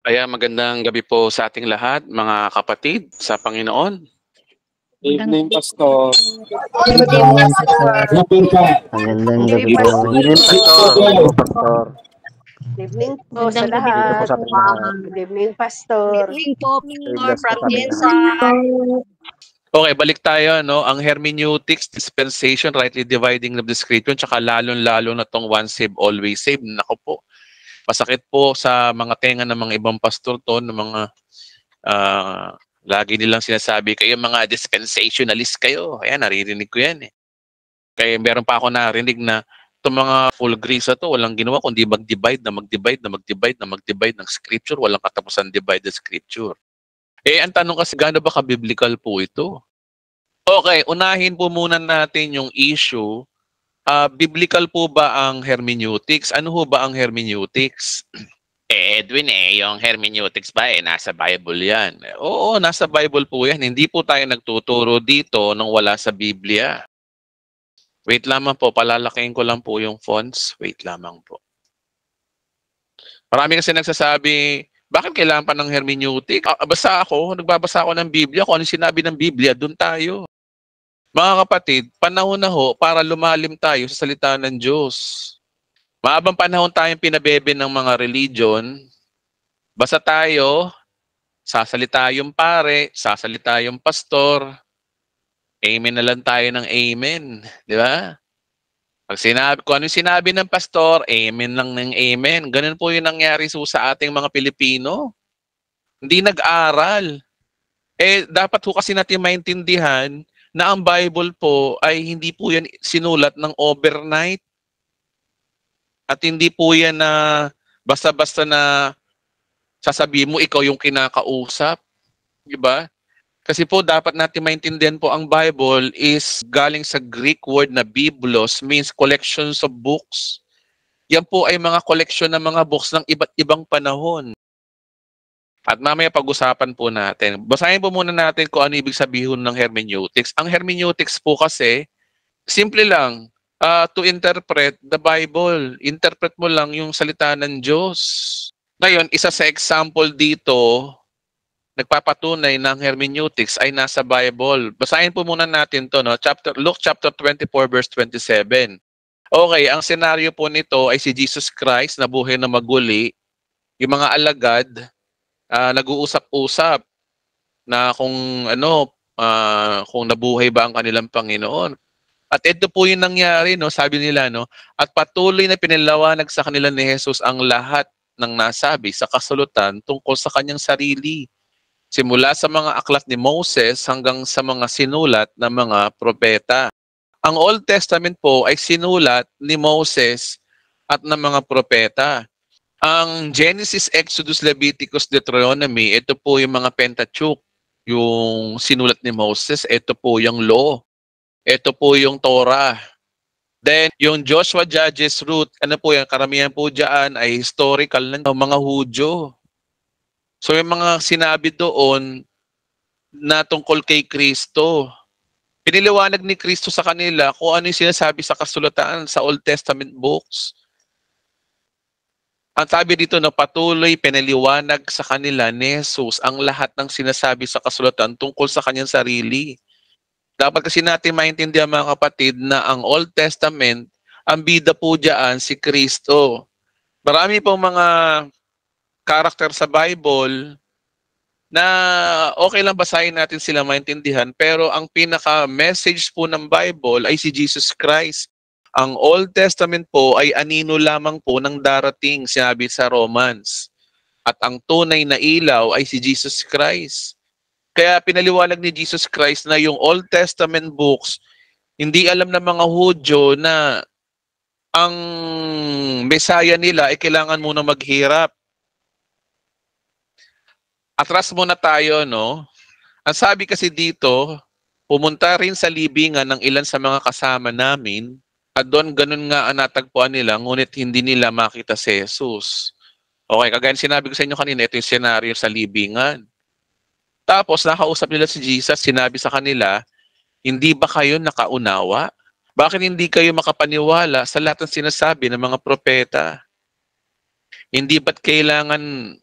Ayan, magandang gabi po sa ating lahat, mga kapatid sa Panginoon. Evening, Pastor. Good evening, Pastor. Magandang gabi Good po. evening, Pastor. Good evening po Magandang sa gabi lahat. po sa ating lahat. Good evening, Pastor. Good evening po, Pastor, from Bless po Jensa. Okay, balik tayo, no? Ang hermeneutics, dispensation, rightly dividing of the scripture, tsaka lalong-lalo na tong once saved, always saved. Nako po, masakit po sa mga tenga ng mga ibang pastor to, ng mga lagi nilang sinasabi, kayo mga dispensationalist kayo. Ayan, naririnig ko yan eh. Kaya meron pa ako narinig na itong mga full grace na to, walang ginawa kundi mag-divide ng scripture. Walang katapusan divide the scripture. Eh, ang tanong kasi, gaano ba ka-biblical po ito? Okay, unahin po muna natin yung issue. Biblical po ba ang hermeneutics? Ano ho ba ang hermeneutics? Edwin, yung hermeneutics ba, nasa Bible yan. Oo, nasa Bible po yan. Hindi po tayo nagtuturo dito nang wala sa Biblia. Wait lamang po, palalakihin ko lang po yung fonts. Wait lamang po. Marami kasi nagsasabi, bakit kailangan pa ng hermeneutic? Nagbabasa ako ng Biblia. Kung ano sinabi ng Biblia, dun tayo. Mga kapatid, panahon na ho para lumalim tayo sa salita ng Diyos. Maabang panahon tayong pinabebe ng mga religion. Basta tayo, sasalita yung pare, sasalita yung pastor. Amen na lang tayo ng amen. Di ba? Kung ano sinabi ng pastor, amen lang ng amen. Ganun po yung nangyari sa ating mga Pilipino. Hindi nag-aral. Dapat po kasi natin maintindihan na ang Bible po ay hindi po yan sinulat ng overnight. At hindi po yan na basta-basta na sasabihin mo ikaw yung kinakausap. Diba? Kasi po dapat natin maintindihan po ang Bible is galing sa Greek word na biblos, means collections of books. Yan po ay mga collection ng mga books ng iba't ibang panahon. At mamaya pag-usapan po natin. Basahin po muna natin kung ano ibig sabihin ng hermeneutics. Ang hermeneutics po kasi, simple lang, to interpret the Bible. Interpret mo lang yung salita ng Diyos. Ngayon, isa sa example dito, nagpapatunay ng hermeneutics ay nasa Bible. Basahin po muna natin to, no? Luke chapter 24 verse 27. Okay, ang senaryo po nito ay si Jesus Christ na buhay na maguli. Yung mga alagad, nag-uusap-usap na kung nabuhay ba ang kanilang Panginoon. At ito po yung nangyari, no? Sabi nila, no? At patuloy na pinalawanag sa kanila ni Jesus ang lahat ng nasabi sa kasulutan tungkol sa kanyang sarili. Simula sa mga aklat ni Moses hanggang sa mga sinulat ng mga propeta. Ang Old Testament po ay sinulat ni Moses at ng mga propeta. Ang Genesis, Exodus, Leviticus, Deuteronomy, ito po yung mga Pentateuch, yung sinulat ni Moses, ito po yung law. Ito po yung Torah. Then, yung Joshua, Judges, Ruth, ano po yan, karamihan po dyan ay historical ng mga Hudyo. So, yung mga sinabi doon na tungkol kay Kristo, piniliwanag ni Kristo sa kanila kung ano yung sinasabi sa kasulatan sa Old Testament books. Ang sabi dito na patuloy pinaliwanag sa kanila ni Jesus ang lahat ng sinasabi sa kasulatan tungkol sa kanyang sarili. Dapat kasi natin maintindihan mga kapatid na ang Old Testament, ang bida po dyan si Kristo. Marami pong mga karakter sa Bible na okay lang basahin natin sila maintindihan, pero ang pinaka-message po ng Bible ay si Jesus Christ. Ang Old Testament po ay anino lamang po ng darating, sinabi sa Romans. At ang tunay na ilaw ay si Jesus Christ. Kaya pinaliwanag ni Jesus Christ na yung Old Testament books, hindi alam ng mga Hudyo na ang Messiah nila ay kailangan muna maghirap. Atras muna tayo, no? Ang sabi kasi dito, pumunta rin sa libingan ng ilan sa mga kasama namin at doon ganun nga ang natagpuan nila, ngunit hindi nila makita si Jesus. Okay, kagaya sinabi ko sa inyo kanina, ito yung senaryo sa libingan. Tapos nakausap nila si Jesus, sinabi sa kanila, hindi ba kayo nakaunawa? Bakit hindi kayo makapaniwala sa lahat ng sinasabi ng mga propeta? Hindi ba't kailangan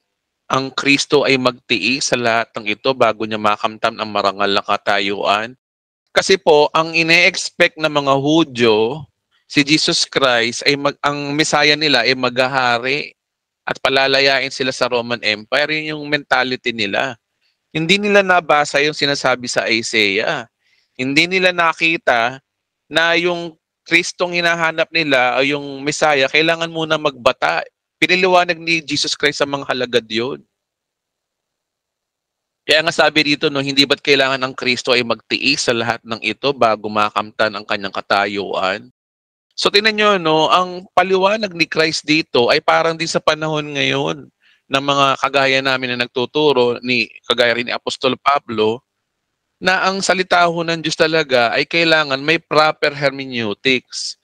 ang Kristo ay magtiis sa lahat ng ito bago niya makamtan ang marangal na katayuan? Kasi po, ang ine-expect ng mga Hudyo, si Jesus Christ, ay ang Messiah nila ay maghahari at palalayain sila sa Roman Empire. Yun yung mentality nila. Hindi nila nabasa yung sinasabi sa Isaiah. Hindi nila nakita na yung Kristong hinahanap nila o yung Messiah, kailangan muna magbata. Piniliwanag ni Jesus Christ sa mga halagad yun. Kaya nga sabi dito, no, hindi ba't kailangan ng Kristo ay magtiis sa lahat ng ito bago makamtan ang kanyang katayuan? So tingnan nyo, no, ang paliwanag ni Christ dito ay parang din sa panahon ngayon ng mga kagaya namin na nagtuturo, kagaya rin ni Apostol Pablo, na ang salita ho ng Diyos talaga ay kailangan may proper hermeneutics.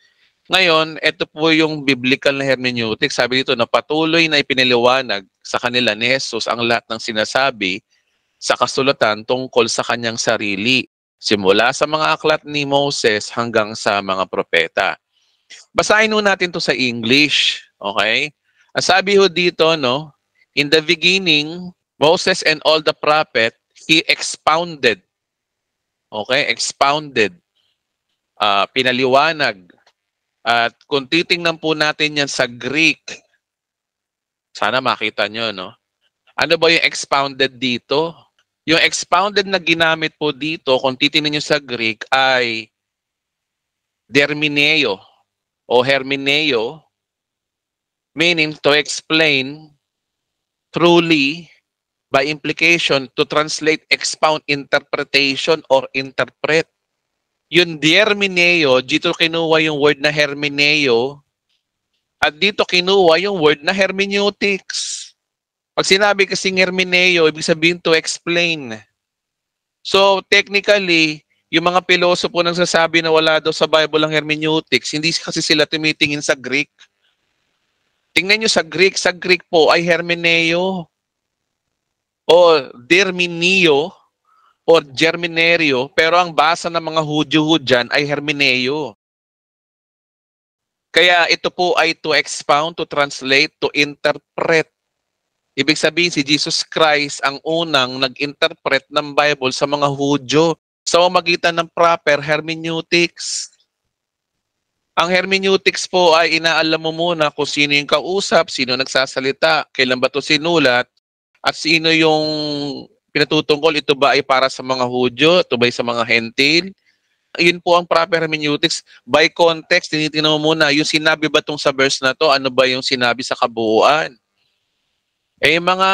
Ngayon, ito po yung biblical na hermeneutics. Sabi dito na patuloy na ipinaliwanag sa kanila ni Jesus ang lahat ng sinasabi sa kasulatan tungkol sa kanyang sarili, simula sa mga aklat ni Moses hanggang sa mga propeta. Basahin ho natin to sa English, okay? Ang sabi ho dito, no, in the beginning, Moses and all the prophet, he expounded. Okay, expounded. Pinaliwanag. At kung titingnan po natin yan sa Greek, sana makita nyo, no? Ano ba yung expounded dito? Yung expounded na ginamit po dito, kung titingnan nyo sa Greek, ay dermineo o hermeneo, meaning to explain truly, by implication, to translate, expound, interpretation, or interpret. Yung dermineo, dito kinuha yung word na hermeneo, at dito kinuha yung word na hermeneutics. Pag sinabi kasing hermeneo, ibig sabihin to explain. So, technically, yung mga pilosopo nang sasabi na wala daw sa Bible ang hermeneutics, hindi kasi sila tumitingin sa Greek. Tingnan nyo sa Greek po ay hermeneo o dermineo o germinerio, pero ang basa ng mga Hudyo dyan ay hermeneo. Kaya ito po ay to expound, to translate, to interpret. Ibig sabihin si Jesus Christ ang unang nag-interpret ng Bible sa mga Hudyo sa pamamagitan ng proper hermeneutics. Ang hermeneutics po ay inaalam mo muna kung sino yung kausap, sino nagsasalita, kailan ba ito sinulat, at sino yung pinatutungkol. Ito ba ay para sa mga Hudyo, ito ba ay sa mga Hentil? Yun po ang proper hermeneutics. By context, tinitingnan mo muna, yung sinabi ba itong sa verse na to, ano ba yung sinabi sa kabuuan? Eh, yung mga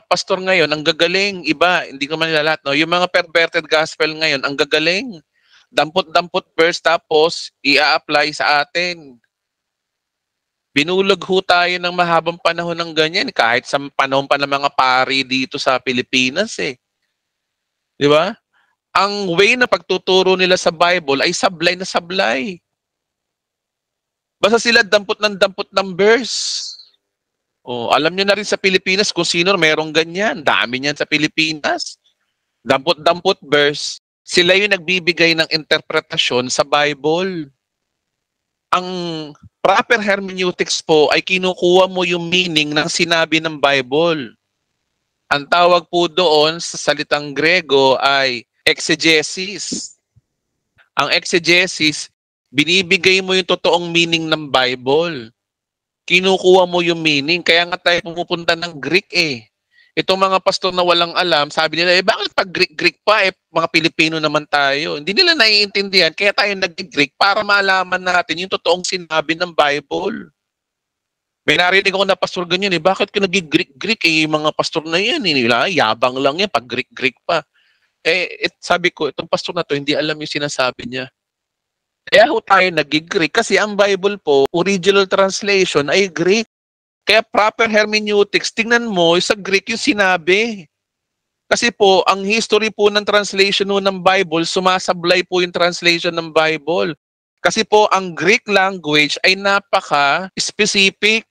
pastor ngayon, ang gagaling, iba, hindi ko man lahat, no? Yung mga perverted gospel ngayon, ang gagaling. Dampot-dampot verse, tapos i-apply sa atin. Binulog ho tayo ng mahabang panahon ng ganyan, kahit sa panahon pa ng mga pari dito sa Pilipinas, eh. Di ba? Ang way na pagtuturo nila sa Bible ay sablay na sablay. Basta sila dampot ng verse. Oh, alam niyo na rin sa Pilipinas kung sino merong ganyan. Dami niyan sa Pilipinas. Dampot-dampot verse. Sila yung nagbibigay ng interpretasyon sa Bible. Ang proper hermeneutics po ay kinukuha mo yung meaning ng sinabi ng Bible. Ang tawag po doon sa salitang Grego ay exegesis. Ang exegesis, binibigay mo yung totoong meaning ng Bible. Kinukuha mo yung meaning. Kaya nga tayo pumupunta ng Greek eh. Itong mga pastor na walang alam, sabi nila, eh bakit pag Greek pa, eh mga Pilipino naman tayo. Hindi nila naiintindihan, kaya tayo nag-Greek para malaman natin yung totoong sinabi ng Bible. May narinig ako na pastor ganyan eh, bakit ka nag-Greek eh, yung mga pastor na yan, nila, yabang lang yan, pag Greek pa. Sabi ko, itong pastor na to, hindi alam yung sinasabi niya. Kaya ho tayo nag-Greek kasi ang Bible po, original translation ay Greek. Kaya proper hermeneutics, tingnan mo, sa Greek yung sinabi. Kasi po, ang history po ng translation ng Bible, sumasablay po yung translation ng Bible. Kasi po, ang Greek language ay napaka-specific.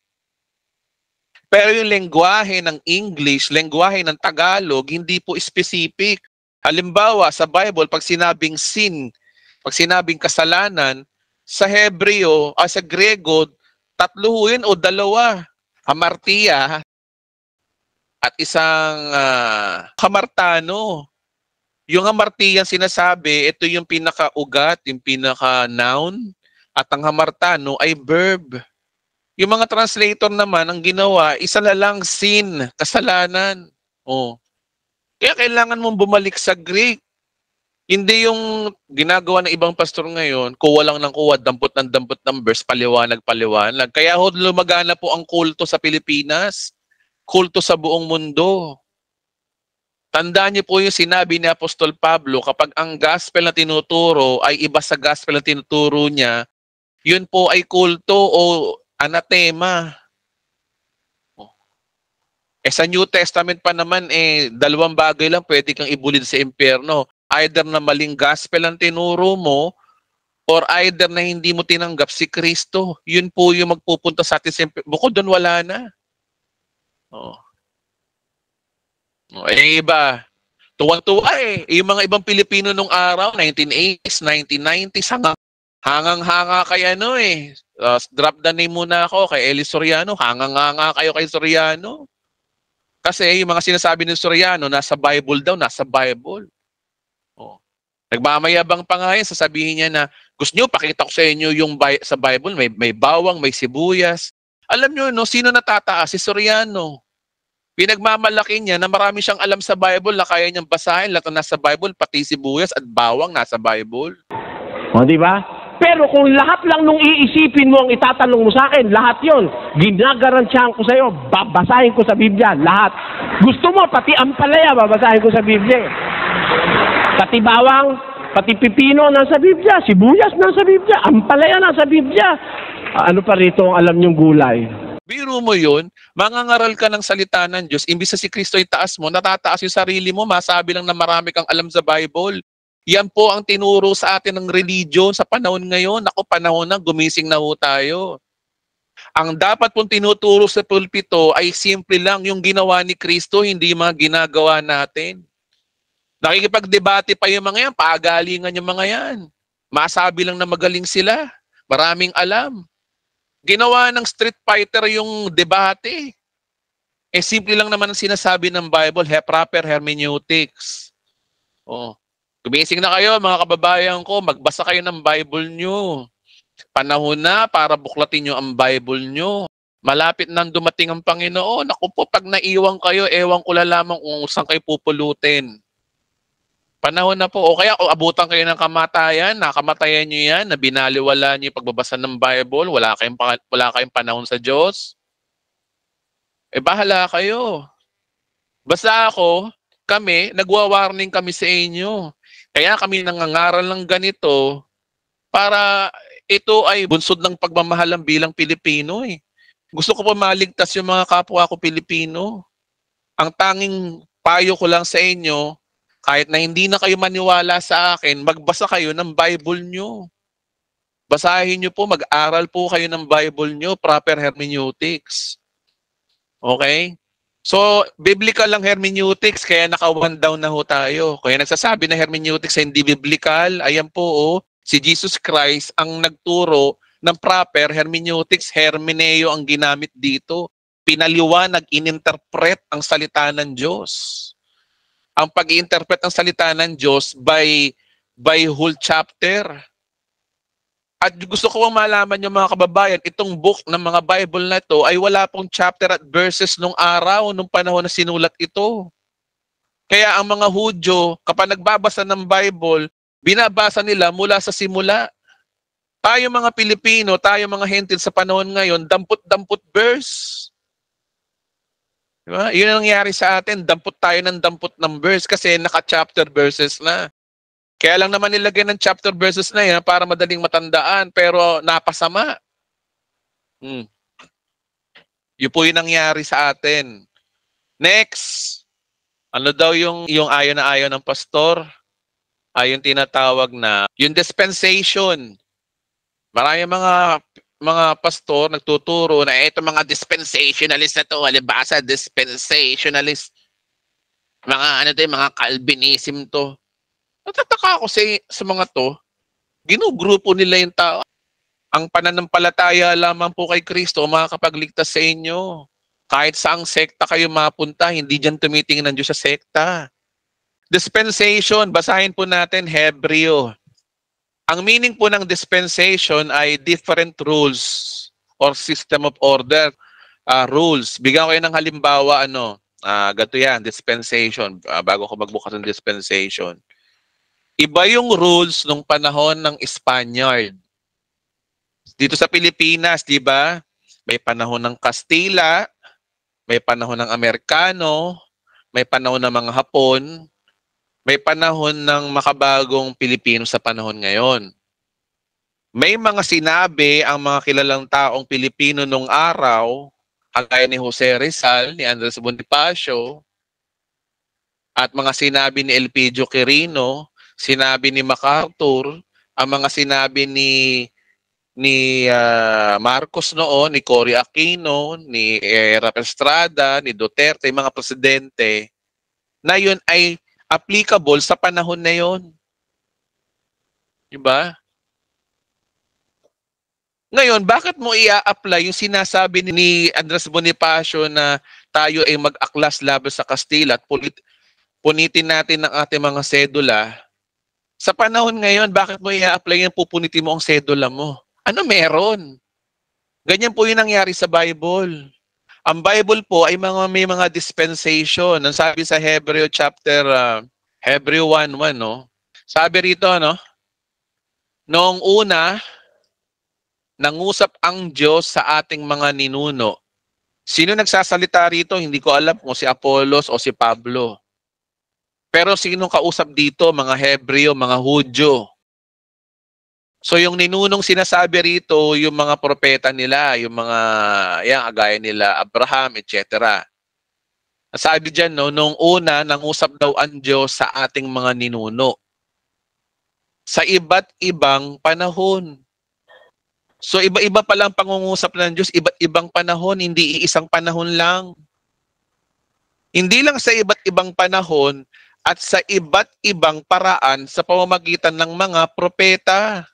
Pero yung lengguwahe ng English, lengguwahe ng Tagalog, hindi po specific. Halimbawa, sa Bible, pag sinabing sin, pag sinabing kasalanan, sa Hebreo, sa Grego, 3 yun o 2. Hamartia. at isang hamartano. Yung hamartiyan sinasabi, ito yung pinaka-ugat, yung pinaka-noun, at ang hamartano ay verb. Yung mga translator naman, ang ginawa, isa na lang, sin, kasalanan. Oh. Kaya kailangan mong bumalik sa Greek. Hindi yung ginagawa ng ibang pastor ngayon, kuha lang ng kuha, dampot ng verse, paliwanag. Kaya lumagana po ang kulto sa Pilipinas, kulto sa buong mundo. Tandaan niyo po yung sinabi ni Apostol Pablo, kapag ang gospel na tinuturo ay iba sa gospel na tinuturo niya, yun po ay kulto o anathema. Sa New Testament pa naman, dalawang bagay lang pwede kang ibulid sa impyerno. Either na maling gospel ang tinuro mo, or either na hindi mo tinanggap si Kristo. Yun po yung magpupunta sa atin sa impyerno. Bukod doon, wala na. Iba. Tuwan-tuwa yung mga ibang Pilipino nung araw, 1980s, 1990s, hangang-hanga kay drop the name muna ako kay Eli Soriano. Hangang-hanga kayo kay Soriano. Kasi yung mga sinasabi ni Soriano, nasa Bible daw, nasa Bible. Nagmamayabang pa nga yan, sasabihin niya na, gusto nyo, pakita ko sa inyo yung sa Bible, may bawang, may sibuyas. Alam nyo, no, sino natataas? Si Soriano. Pinagmamalaki niya na marami siyang alam sa Bible na kaya niyang basahin, lahat na nasa Bible, pati sibuyas at bawang nasa Bible. O, di ba? Pero kung lahat lang nung iisipin mo ang itatanong mo sa akin, lahat yon, ginagarantiyahan ko sa iyo, babasahin ko sa Biblia, lahat. Gusto mo, pati ampalaya, babasahin ko sa Biblia. Pati bawang, pati pipino nasa Biblia, sibuyas nasa Biblia, ampalaya nasa Biblia. Ano pa rito ang alam niyong gulay? Biro mo yun, mangangaral ka ng salita ng Diyos, imbis na si Kristo itaas mo, natataas yung sarili mo, masabi lang na marami kang alam sa Bible. Yan po ang tinuro sa atin ng religion sa panahon ngayon. Ako, panahon na, gumising na ho tayo. Ang dapat pong tinuturo sa pulpito ay simple lang yung ginawa ni Kristo, hindi mga ginagawa natin. Nakikipagdebate pa yung mga yan, paagalingan yung mga yan. Masabi lang na magaling sila, maraming alam. Ginawa ng street fighter yung debate. Simple lang naman ang sinasabi ng Bible, proper hermeneutics. Gumising na kayo, mga kababayan ko, magbasa kayo ng Bible nyo. Panahon na para buklatin nyo ang Bible nyo. Malapit nang dumating ang Panginoon. Naku po, pag naiwan kayo, ewan ko lamang kung saan kayo pupulutin. Panahon na po. O kaya kung abutan kayo ng kamatayan, nakamatayan nyo yan, na binaliwala nyo yung pagbabasa ng Bible, wala kayong panahon sa Diyos. Bahala kayo. Basta kami, nagwa-warning kami sa inyo. Kaya kami nangangaral ng ganito para ito ay bunsod ng pagmamahalan bilang Pilipino. Gusto ko pa maligtas yung mga kapwa ko Pilipino. Ang tanging payo ko lang sa inyo, kahit na hindi na kayo maniwala sa akin, magbasa kayo ng Bible nyo. Basahin nyo po, mag-aral po kayo ng Bible nyo, proper hermeneutics. Okay? So, biblical lang hermeneutics, kaya naka-one down na ho tayo. Kaya nagsasabi na hermeneutics ay hindi biblical, ayan po, si Jesus Christ ang nagturo ng proper hermeneutics, hermeneo ang ginamit dito. Pinaliwanag, ininterpret ang salita ng Diyos. Ang pag-i-interpret ng salita ng Diyos by whole chapter. At gusto ko malaman yung mga kababayan, itong book ng mga Bible na ito ay wala pong chapter at verses nung araw, nung panahon na sinulat ito. Kaya ang mga Hudyo, kapag nagbabasa ng Bible, binabasa nila mula sa simula. Tayo mga Pilipino, tayo mga Hentil sa panahon ngayon, dampot-dampot verse. Diba? Yun ang nangyari sa atin, dampot tayo ng dampot ng verse kasi naka-chapter verses na. Kaya lang naman nilagay ng chapter verses na yan para madaling matandaan, pero napasama. Yun po yung nangyari sa atin. Next, ano daw yung ayaw na ayaw ng pastor? Yung tinatawag na, yung dispensation. Maraming mga pastor nagtuturo na ito mga dispensationalist na to, halibasa dispensationalist. Mga mga Calvinism to. Natataka ako sa mga to, ginugrupo nila yung tao. Ang pananampalataya lamang po kay Kristo makakapagligtas sa inyo. Kahit saang sekta kayo mapunta, hindi dyan tumitingin ng Diyos sa sekta. Dispensation, basahin po natin Hebreo. Ang meaning po ng dispensation ay different rules or system of order, rules. Bigyan ko kayo ng halimbawa, ganito yan, dispensation. Bago ko magbukas ng dispensation. Iba yung rules nung panahon ng Spaniard. Dito sa Pilipinas, di ba? May panahon ng Kastila, may panahon ng Amerikano, may panahon ng mga Hapon, may panahon ng makabagong Pilipino sa panahon ngayon. May mga sinabi ang mga kilalang taong Pilipino nung araw, kagaya ni Jose Rizal, ni Andres Bonifacio, at mga sinabi ni Elpidio Quirino, sinabi ni MacArthur, ang mga sinabi ni Marcos noon, ni Cory Aquino, ni Rafael Estrada, ni Duterte, mga presidente, na yun ay applicable sa panahon na yun. Diba? Ngayon, bakit mo i-apply yung sinasabi ni Andres Bonifacio na tayo ay mag-aklas laban sa Kastila at punitin natin ang ating mga sedula? Sa panahon ngayon, bakit mo i-apply yung pupunitin mo ang sedula mo? Ano meron? Ganyan po yung nangyari sa Bible. Ang Bible po ay may mga dispensation. Ang sabi sa Hebreo chapter, Hebreo 1:1, no? Sabi rito, noong una, nangusap ang Diyos sa ating mga ninuno. Sino nagsasalita rito? Hindi ko alam kung si Apollos o si Pablo. Pero sino kausap dito? Mga Hebreo, mga Hudyo. So yung ninunong sinasabi rito, yung mga propeta nila, yung mga agaya nila Abraham, etc. Sabi diyan, noong una nangusap daw ang Diyos sa ating mga ninuno sa iba't ibang panahon. So iba-iba pa lang pangungusap ng Diyos, iba't ibang panahon, hindi iisang panahon lang. Hindi lang sa iba't ibang panahon at sa iba't ibang paraan sa pamamagitan ng mga propeta.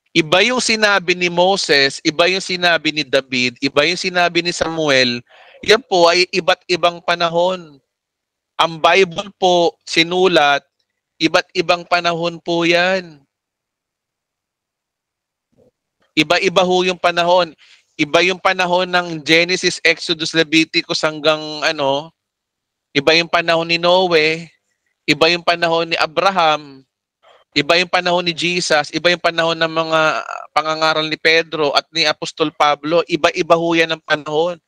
Iba yung sinabi ni Moses, iba yung sinabi ni David, iba yung sinabi ni Samuel. Yan po ay iba't ibang panahon. Ang Bible po sinulat, iba't ibang panahon po yan. Iba-iba ho yung panahon. Iba yung panahon ng Genesis, Exodus, Leviticus hanggang iba yung panahon ni Noe, iba yung panahon ni Abraham, iba yung panahon ni Jesus, iba yung panahon ng mga pangangaral ni Pedro at ni Apostol Pablo. Iba-iba ho yan ang panahon.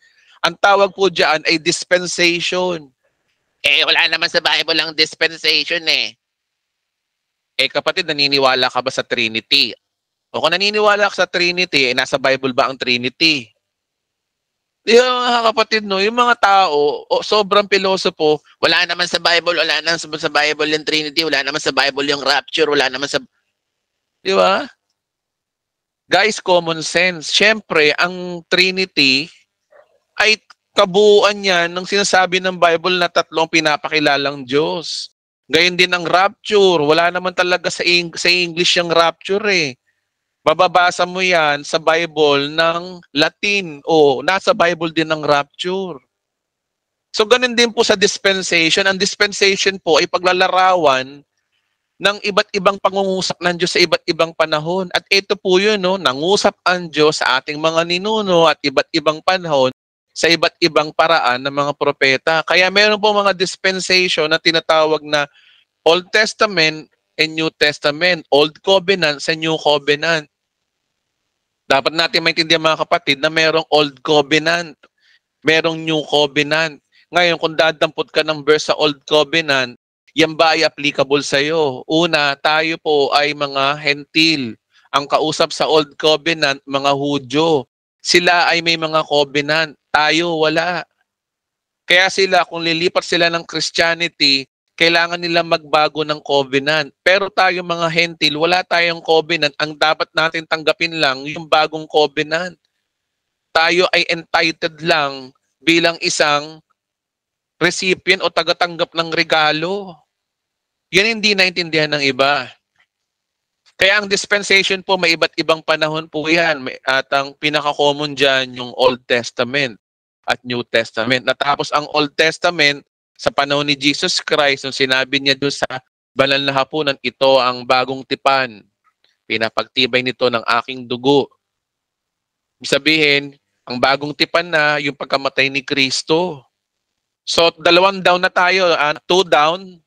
Ang tawag po dyan ay dispensation. Wala naman sa Bible ang dispensation eh. Kapatid, naniniwala ka ba sa Trinity? O kung naniniwala ka sa Trinity, nasa Bible ba ang Trinity? Yung mga kapatid, yung mga tao, sobrang pilosopo, wala naman sa Bible, wala naman sa Bible yung Trinity, wala naman sa Bible yung rapture, wala naman sa... Di ba? Guys, common sense. Siyempre, ang Trinity ay kabuuan yan ng sinasabi ng Bible na tatlong pinapakilalang Diyos. Gayon din ang rapture. Wala naman talaga sa English yung rapture eh. Mababasa mo yan sa Bible ng Latin o nasa Bible din ng rapture. So ganun din po sa dispensation. Ang dispensation po ay paglalarawan ng iba't ibang pangungusap ng Diyos sa iba't ibang panahon. At ito po yun, nangusap ang Diyos sa ating mga ninuno at iba't ibang panahon sa iba't ibang paraan ng mga propeta. Kaya meron po mga dispensation na tinatawag na Old Testament and New Testament, Old Covenant sa New Covenant. Dapat natin maintindihan mga kapatid na merong Old Covenant, merong New Covenant. Ngayon, kung dadampot ka ng verse sa Old Covenant, yan ba ay applicable sa iyo? Una, tayo po ay mga hentil. Ang kausap sa Old Covenant, mga Hudyo. Sila ay may mga covenant. Tayo, wala. Kaya sila, kung lilipat sila ng Christianity, kailangan nila magbago ng covenant. Pero tayo mga hentil, wala tayong covenant. Ang dapat natin tanggapin lang yung bagong covenant. Tayo ay entitled lang bilang isang recipient o tagatanggap ng regalo. Yan hindi naintindihan ng iba. Kaya ang dispensation po, may iba't ibang panahon po yan. At ang pinaka-common dyan, yung Old Testament at New Testament. Natapos ang Old Testament sa panahon ni Jesus Christ, nung sinabi niya doon sa banal na hapunan, ito ang bagong tipan. Pinapagtibay nito ng aking dugo. Ibig sabihin, ang bagong tipan na yung pagkamatay ni Kristo. So, 2 down na tayo. 2 down,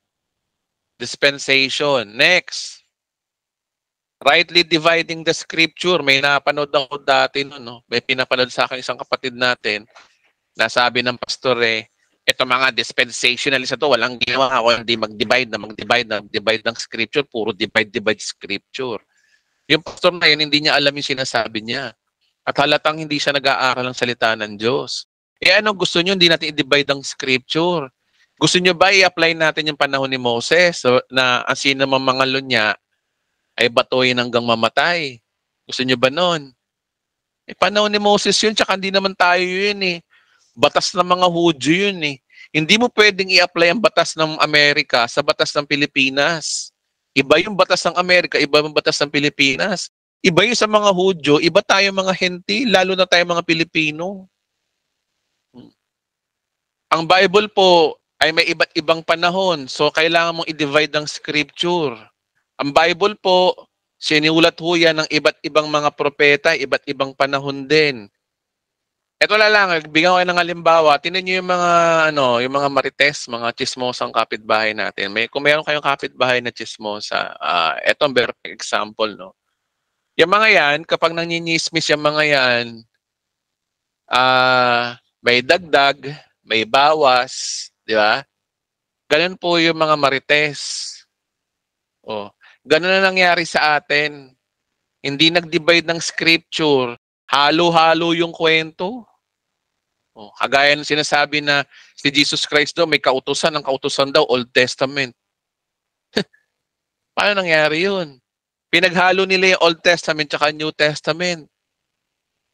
dispensation. Next. Rightly dividing the scripture. May napanood ako dati noon, no? May pinapanood sa akin isang kapatid natin. Nasabi ng pastor ito mga dispensationalist ito, walang ginawa ako, hindi mag-divide ng scripture, puro divide scripture. Yung pastor na yun, hindi niya alam yung sinasabi niya. At halatang hindi siya nag-aaral ng salita ng Diyos. Ano gusto niyo, hindi natin i-divide ang scripture? Gusto niyo ba i-apply natin yung panahon ni Moses na ang sino mamangalo niya ay batuhin hanggang mamatay? Gusto niyo ba nun? Panahon ni Moses yun, tsaka hindi naman tayo yun Batas ng mga Hudyo yun Hindi mo pwedeng i-apply ang batas ng Amerika sa batas ng Pilipinas. Iba yung batas ng Amerika, iba yung batas ng Pilipinas. Iba yung sa mga Hudyo, iba tayo mga Hentil, lalo na tayo mga Pilipino. Ang Bible po ay may iba't ibang panahon, so kailangan mong i-divide ang scripture. Ang Bible po, sinulat ho yan ng iba't ibang mga propeta, iba't ibang panahon din. Ito lang, bigyan ko kayo ng halimbawa. Tingnan niyo yung mga yung mga marites, mga chismosang kapitbahay natin. Kung mayroon kayong kapitbahay na chismosa, ito ang perfect example, no. Yung mga yan, kapag nanginismis yung mga yan, may dagdag, may bawas, di ba? Ganun po yung mga marites. Ganun na nangyari sa atin. Hindi nag-divide ng scripture. Halo-halo yung kwento. Kagaya ng sinasabi na si Jesus Christ daw may kautusan. Ang kautusan daw, Old Testament. Paano nangyari yun? Pinaghalo nila yung Old Testament tsaka New Testament.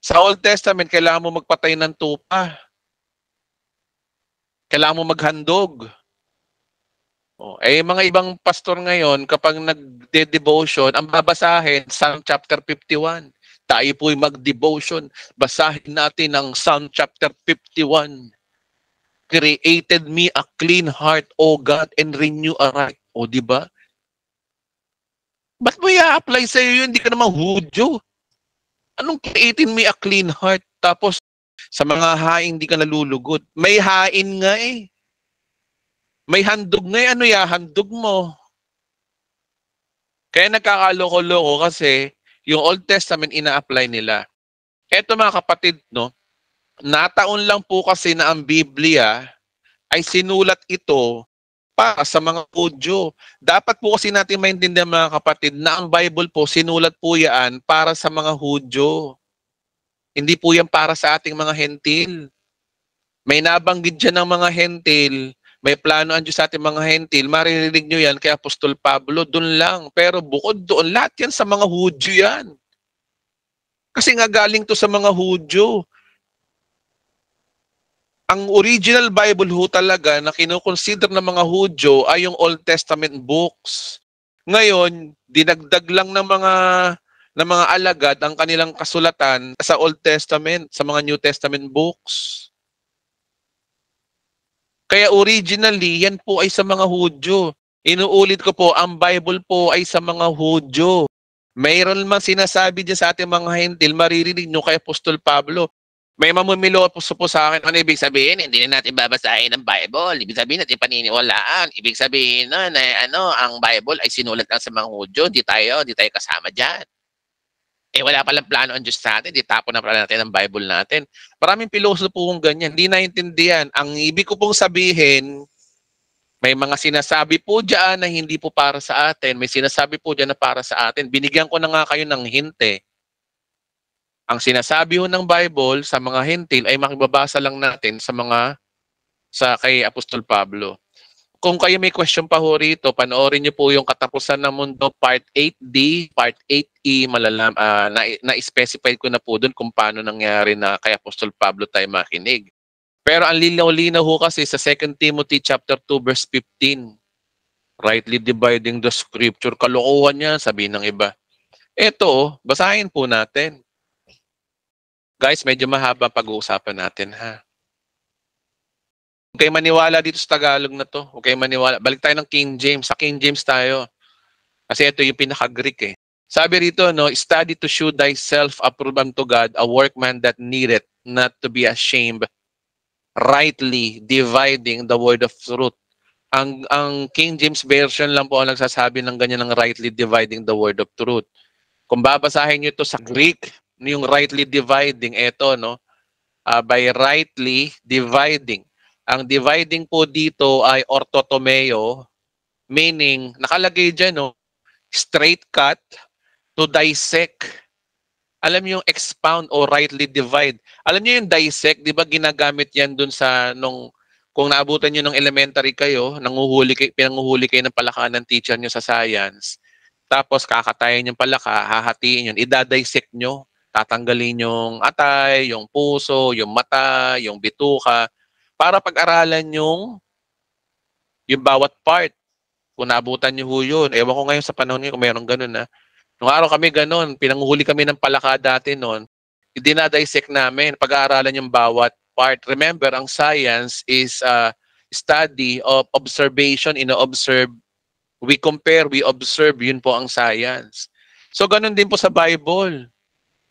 Sa Old Testament, kailangan mo magpatay ng tupa. Kailangan mo maghandog. Mga ibang pastor ngayon, kapag nagde-devotion, ang babasahin, Psalm chapter 51. Tayo po'y mag-devotion. Basahin natin ang Psalm chapter 51. Created me a clean heart, O God, and renew a right. Di ba? Ba't mo i-apply sa'yo yun? Hindi ka naman Hudyo. Anong created me a clean heart? Tapos, sa mga haing hindi ka nalulugod. May hain nga May handog nga ano handog mo? Kaya nagkakaloko-loko kasi yung Old Testament ina-apply nila. Eto mga kapatid, no? Nataon lang po kasi na ang Biblia ay sinulat ito para sa mga Hudyo. Dapat po kasi natin maintindihan mga kapatid na ang Bible po, sinulat po yan para sa mga Hudyo. Hindi po yan para sa ating mga Hentil. May nabanggit dyan ng mga Hentil. May plano ang Diyos sa ating mga Hentil, maririnig nyo yan kay Apostol Pablo, doon lang. Pero bukod doon, lahat yan sa mga Hudyo yan. Kasi nga galing to sa mga Hudyo. Ang original Bible ho talaga na kinukonsider ng mga Hudyo ay yung Old Testament books. Ngayon, dinagdag lang ng mga alagad ang kanilang kasulatan sa Old Testament, sa mga New Testament books. Kaya originally, yan po ay sa mga Hudyo. Inuulit ko po, ang Bible po ay sa mga Hudyo. Mayroon man sinasabi dyan sa ating mga Hentil, maririnig nyo kay Apostol Pablo. May mamumilo po sa akin, ano ibig sabihin? Hindi na natin babasahin ang Bible. Ibig sabihin natin paniniwalaan. Ibig sabihin na ang Bible ay sinulat lang sa mga Hudyo. Di tayo kasama dyan. Wala palang plano ang Diyos sa atin. Di tapo na pala natin ang Bible natin. Maraming piloso po kung ganyan. Hindi naintindihan. Ang ibig ko pong sabihin, may mga sinasabi po dyan na hindi po para sa atin. May sinasabi po dyan na para sa atin. Binigyan ko na nga kayo ng hinte. Ang sinasabi ho ng Bible sa mga Hentil ay makibabasa lang natin sa kay Apostol Pablo. Kung kayo may question pa ho rito, panoorin niyo po yung Katapusan ng Mundo Part 8D, Part 8E, na-specify ko na po doon kung paano nangyari na kay Apostol Pablo tayo makinig. Pero ang linaw-linaw ho kasi sa 2 Timothy chapter 2 verse 15, rightly dividing the scripture, kalokohan yan, sabihin ng iba. Ito, basahin po natin. Guys, medyo mahaba pag-uusapan natin, ha? Huwag kayo maniwala dito sa Tagalog na to. Huwag kayo maniwala. Balik tayo ng King James. Sa King James tayo. Kasi ito yung pinaka-Greek eh. Sabi rito, no, study to shew thyself approved unto God, a workman that needeth not to be ashamed, rightly dividing the word of truth. Ang King James Version lang po ang nagsasabi ng ganyan ng rightly dividing the word of truth. Kung babasahin nyo ito sa Greek, yung rightly dividing, ito, no, by rightly dividing. Ang dividing po dito ay orthotomeo, meaning, nakalagay dyan, no, straight cut to dissect. Alam niyo yung expound o rightly divide. Alam niyo yung dissect, di ba ginagamit yan dun sa, kung naabutan niyo ng elementary kayo, pinanguhuli kayo ng palaka ng teacher niyo sa science, tapos kakatayin yung palaka, hahatiin yun, idadissect nyo, tatanggalin yung atay, yung puso, yung mata, yung bituka, para pag-aralan yung bawat part. Kung naabutan nyo ho yun. Ewan ko ngayon sa panahon ngayon kung mayroong ganun na. Nung araw kami ganun, pinanguhuli kami ng palaka dati noon, dinadissect namin, pag-aaralan yung bawat part. Remember, ang science is a study of observation, ino-observe. We compare, we observe, yun po ang science. So ganun din po sa Bible.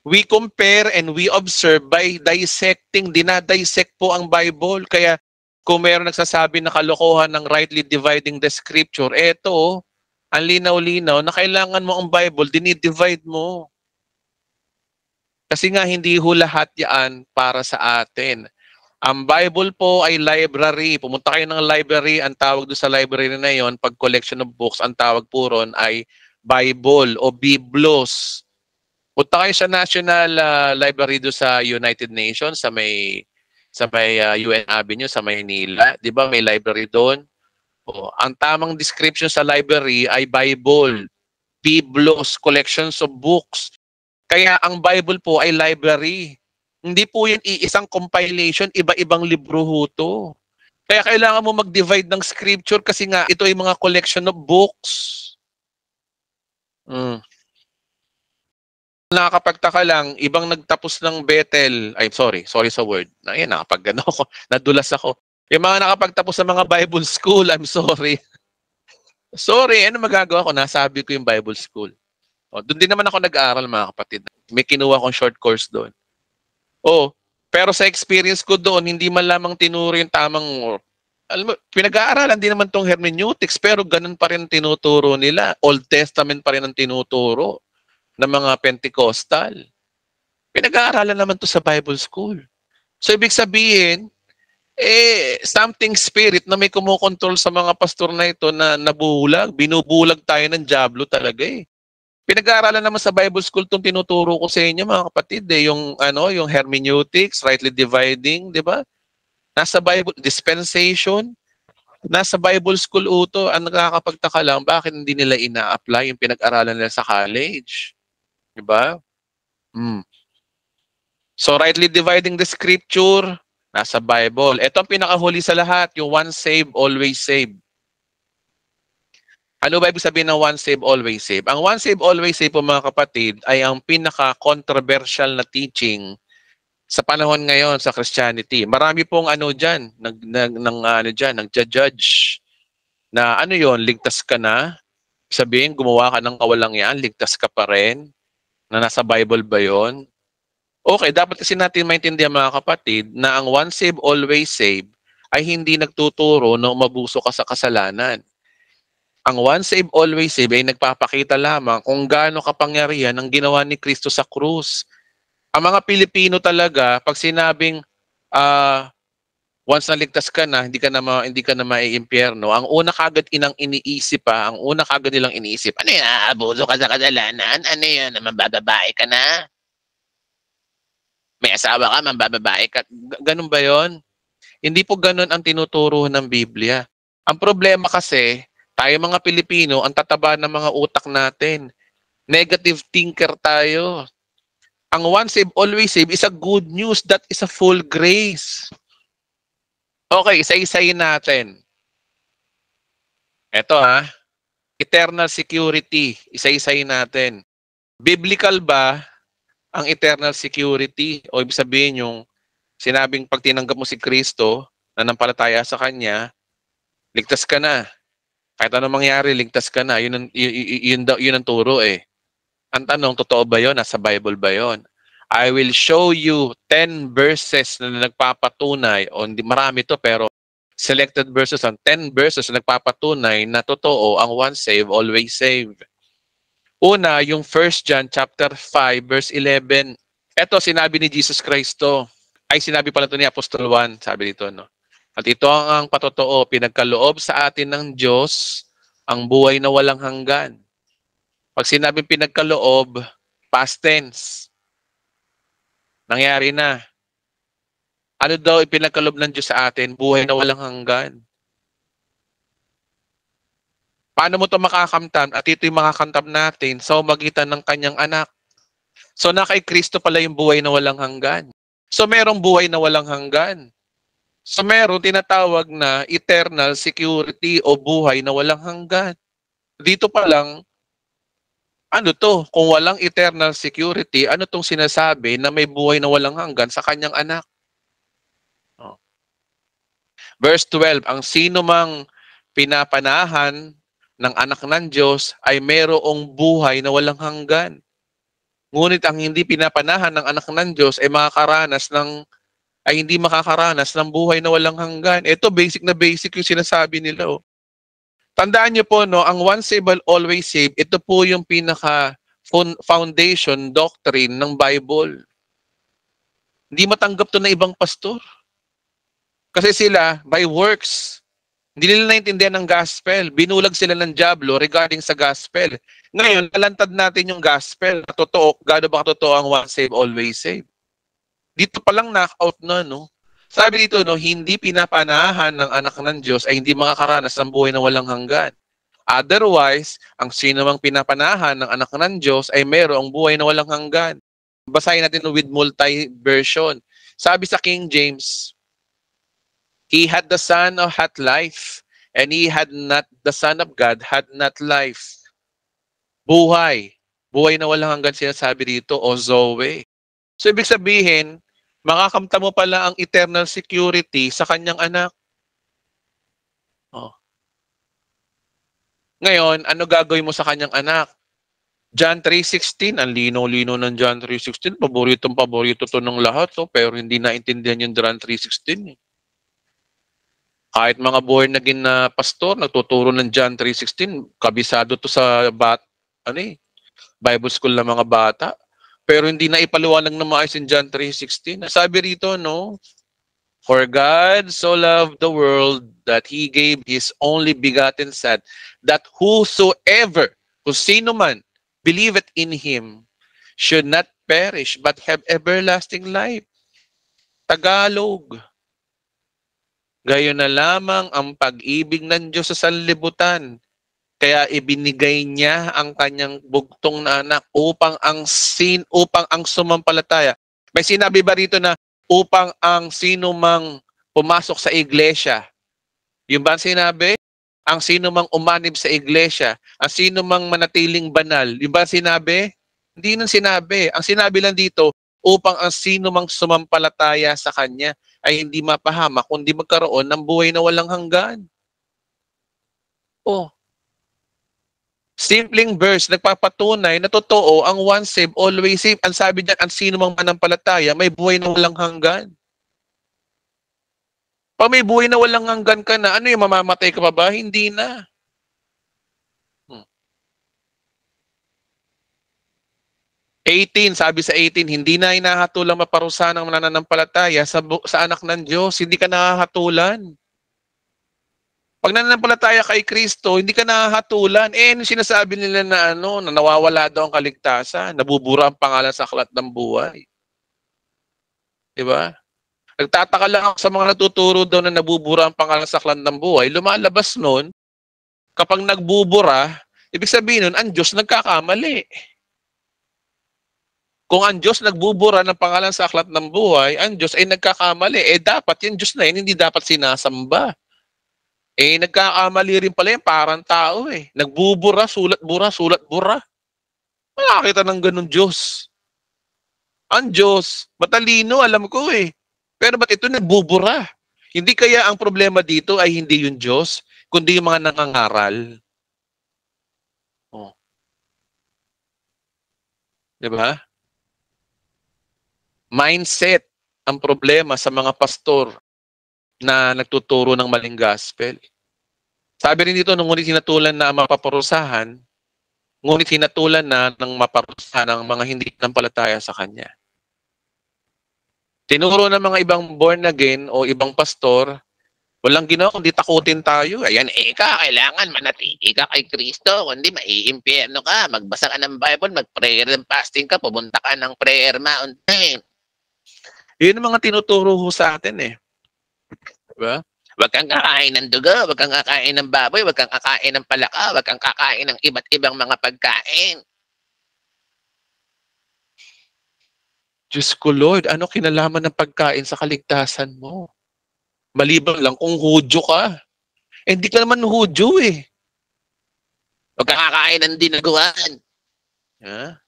We compare and we observe by dissecting. Dinadissect po ang Bible. Kaya kung mayroon nagsasabi na kalokohan ng rightly dividing the scripture, eto, ang linaw-linaw na kailangan mo ang Bible, dinidivide mo. Kasi nga hindi ho lahat yan para sa atin. Ang Bible po ay library. Pumunta kayo ng library, ang tawag doon sa library na yon, pag collection of books, ang tawag po ron ay Bible o Biblos. Punta kayo sa National Library doon sa United Nations, sa may UN Avenue, sa Maynila. Di ba may library doon? O, ang tamang description sa library ay Bible, Biblos, collections of books. Kaya ang Bible po ay library. Hindi po yan iisang compilation, iba-ibang libro ho to. Kaya kailangan mo mag-divide ng scripture kasi nga ito ay mga collection of books. Nakakapagtaka lang, ibang nagtapos ng Bethel, sorry sa word. Ayan, nakapag-ano ako, nadulas ako. Yung mga nakapagtapos sa mga Bible school, I'm sorry. Sorry, ano magagawa ko? Nasabi ko yung Bible school. Doon din naman ako nag-aaral, mga kapatid. May kinuha akong short course doon. Pero sa experience ko doon, hindi man lamang tinuro yung tamang, alam mo, pinag-aaralan din naman tong hermeneutics, pero ganun pa rin tinuturo nila. Old Testament pa rin ang tinuturo ng mga Pentecostal. Pinag-aaralan naman to sa Bible school. So, ibig sabihin, something spirit na may kumukontrol sa mga pastor na ito na nabulag. Binubulag tayo ng diablo talaga eh. Pinag-aaralan naman sa Bible school itong tinuturo ko sa inyo, mga kapatid. Yung hermeneutics, rightly dividing, di ba? Nasa Bible, dispensation, nasa Bible school uto. Ang nakakapagtaka lang, bakit hindi nila ina-apply yung pinag-aralan nila sa college? Di ba? So, rightly dividing the scripture, nasa Bible. Ito ang pinakahuli sa lahat, yung once saved, always saved. Ano ba ibig sabihin ng once saved, always saved? Ang once saved, always saved po, mga kapatid, ay ang pinaka-controversial na teaching sa panahon ngayon sa Christianity. Marami pong dyan, nagja-judge na yon, ligtas ka na. Sabihin, gumawa ka ng kawalang yan, ligtas ka pa rin. Na nasa Bible ba yon? Okay, dapat kasi natin maintindihan, mga kapatid, na ang once saved, always saved ay hindi nagtuturo na umabuso ka sa kasalanan. Ang once saved, always saved ay nagpapakita lamang kung gaano kapangyarihan ang ginawa ni Kristo sa krus. Ang mga Pilipino talaga, pag sinabing once naligtas ka na, hindi ka na maiimpyerno, ang una kagad nilang iniisip ano yan, abuso ka sa kasalanan? Ano yan, mambababae ka na? May asawa ka, mambababae ka? Ganun ba yon? Hindi po ganun ang tinuturo ng Biblia. Ang problema kasi, tayo mga Pilipino, ang tataba ng mga utak natin. Negative thinker tayo. Ang once saved, always saved is a good news. That is a full grace. Okay, isa-isayin natin. Ito eternal security. Isa-isayin natin. Biblical ba ang eternal security? O ibig sabihin yung sinabing pag tinanggap mo si Kristo, nanampalataya sa Kanya, ligtas ka na. Kahit anong mangyari, ligtas ka na. Yun ang turo eh. Ang tanong, totoo ba yun? Nasa Bible ba yun? I will show you 10 verses na nagpapatunay, o hindi marami to pero selected verses, ang 10 verses na nagpapatunay na totoo ang once saved, always saved. Una, yung 1 John chapter 5 verse 11. Ito sinabi ni Jesus Cristo. Ay sinabi pala ito ni Apostol Juan, sabi dito, no? At ito ang patotoo, pinagkaloob sa atin ng Diyos ang buhay na walang hanggan. Pag sinabing pinagkaloob, past tense. Nangyari na. Ano daw ipinagkaloob ng Diyos sa atin? Buhay na walang hanggan. Paano mo ito makakamtan? At ito yung makakamtan natin sa magitan ng kanyang anak. So na kay Kristo pala yung buhay na walang hanggan. So merong buhay na walang hanggan. So meron tinatawag na eternal security o buhay na walang hanggan. Dito pa lang, ano to? Kung walang eternal security, ano tong sinasabi na may buhay na walang hanggan sa kanyang anak? Oh. Verse 12, ang sino mang pinapanahan ng anak ng Diyos ay mayroong buhay na walang hanggan. Ngunit ang hindi pinapanahan ng anak ng Diyos ay hindi makakaranas ng buhay na walang hanggan. Ito basic na basic yung sinasabi nila. Oh. Tandaan niyo po, no, ang once saved, always saved, ito po yung pinaka foundation doctrine ng Bible. Hindi matanggap to na ibang pastor. Kasi sila, by works, hindi nila naintindihan ng gospel. Binulag sila ng diablo regarding sa gospel. Ngayon, talantad natin yung gospel. Totoo, gaano ba totoo ang once saved, always saved? Dito pa lang knockout na, no? Sabi dito, no, hindi pinapanahan ng anak ng Diyos ay hindi makakaranas ng buhay na walang hanggan. Otherwise, ang sino mang pinapanahan ng anak ng Diyos ay mayroong buhay na walang hanggan. Basahin natin with multi-version. Sabi sa King James, He had the Son of had life, and he had not, the Son of God had not life. Buhay. Buhay na walang hanggan sinasabi dito, o Zoe. So, ibig sabihin, makakamta mo pala ang eternal security sa kanyang anak. Oh. Ngayon, ano gagawin mo sa kanyang anak? John 3:16, ang lino-lino ng John 3:16, paborito to ng lahat, so, pero hindi naintindihan yung John 3:16. Kahit mga born again na pastor, nagtuturo ng John 3:16, kabisado to sa Bible school ng mga bata. Pero hindi na ipaliwanag na maayos in John 3:16. Sabi rito, no? For God so loved the world that He gave His only begotten Son, that whosoever, kung sino man, believeth in Him, should not perish, but have everlasting life. Tagalog. Gayon na lamang ang pag-ibig ng Diyos sa sanlibutan. Kaya ibinigay niya ang kanyang bugtong na anak upang ang sumampalataya. May sinabi ba rito na upang ang sino mang pumasok sa iglesia? Yung ba ang sinabi? Ang sino mang umanib sa iglesia, ang sino mang manatiling banal. Yung ba ang sinabi? Hindi nang sinabi. Ang sinabi lang dito, upang ang sino mang sumampalataya sa kanya ay hindi mapahamak, kundi magkaroon ng buhay na walang hanggan. Oh. Simpleng verse, nagpapatunay na totoo ang once saved, always saved. Ang sabi niyan, ang sino mang manampalataya, may buhay na walang hanggan. Pag may buhay na walang hanggan ka na, ano yung mamamatay ka pa ba? Hindi na. 18, sabi sa 18, hindi na hinahatulang maparusahan ng mananampalataya sa anak ng Diyos. Hindi ka nakahatulan. Pag nananampalataya kay Kristo, hindi ka nakahatulan. Ano sinasabi nila na na nawawala daw ang kaligtasan, nabubura ang pangalan sa aklat ng buhay. Diba? Nagtataka lang ako sa mga natuturo daw na nabubura ang pangalan sa aklat ng buhay. Lumalabas nun, kapag nagbubura, ibig sabihin nun, ang Diyos nagkakamali. Kung ang Diyos nagbubura ng pangalan sa aklat ng buhay, ang Diyos ay nagkakamali. Dapat yung Diyos na yun, hindi dapat sinasamba. Nagkakamali rin pala yan, parang tao . Nagbubura, sulat-bura, sulat-bura. Nakakita ng ganun Diyos. Ang Diyos, matalino, alam ko eh. Pero ba't ito nagbubura? Hindi kaya ang problema dito ay hindi yung Diyos, kundi yung mga nangangaral. Oh. Diba? Mindset ang problema sa mga pastor na nagtuturo ng maling gospel. Sabi rin dito, ngunit hinatulan na mapaparusahan, ngunit hinatulan na ng maparusahan ang mga hindi nampalataya sa Kanya. Tinuro ng mga ibang born again o ibang pastor, walang ginawa kundi takutin tayo. Ayan, kailangan manatili ka kay Kristo, kundi maiimpyerno ka, magbasa ka ng Bible, mag-prayer and fasting ka, pumunta ka ng prayer mountain. Yun ang mga tinuturo ho sa atin eh. Diba? Huwag kang kakain ng dugo, huwag kang kakain ng baboy, huwag kang kakain ng palaka, huwag kang kakain ng iba't ibang mga pagkain. Diyos ko Lord, ano kinalaman ng pagkain sa kaligtasan mo? Maliban lang kung Hudyo ka. Eh, hindi ka naman Hudyo eh. Huwag kang kakain ng dinaguan. Ha?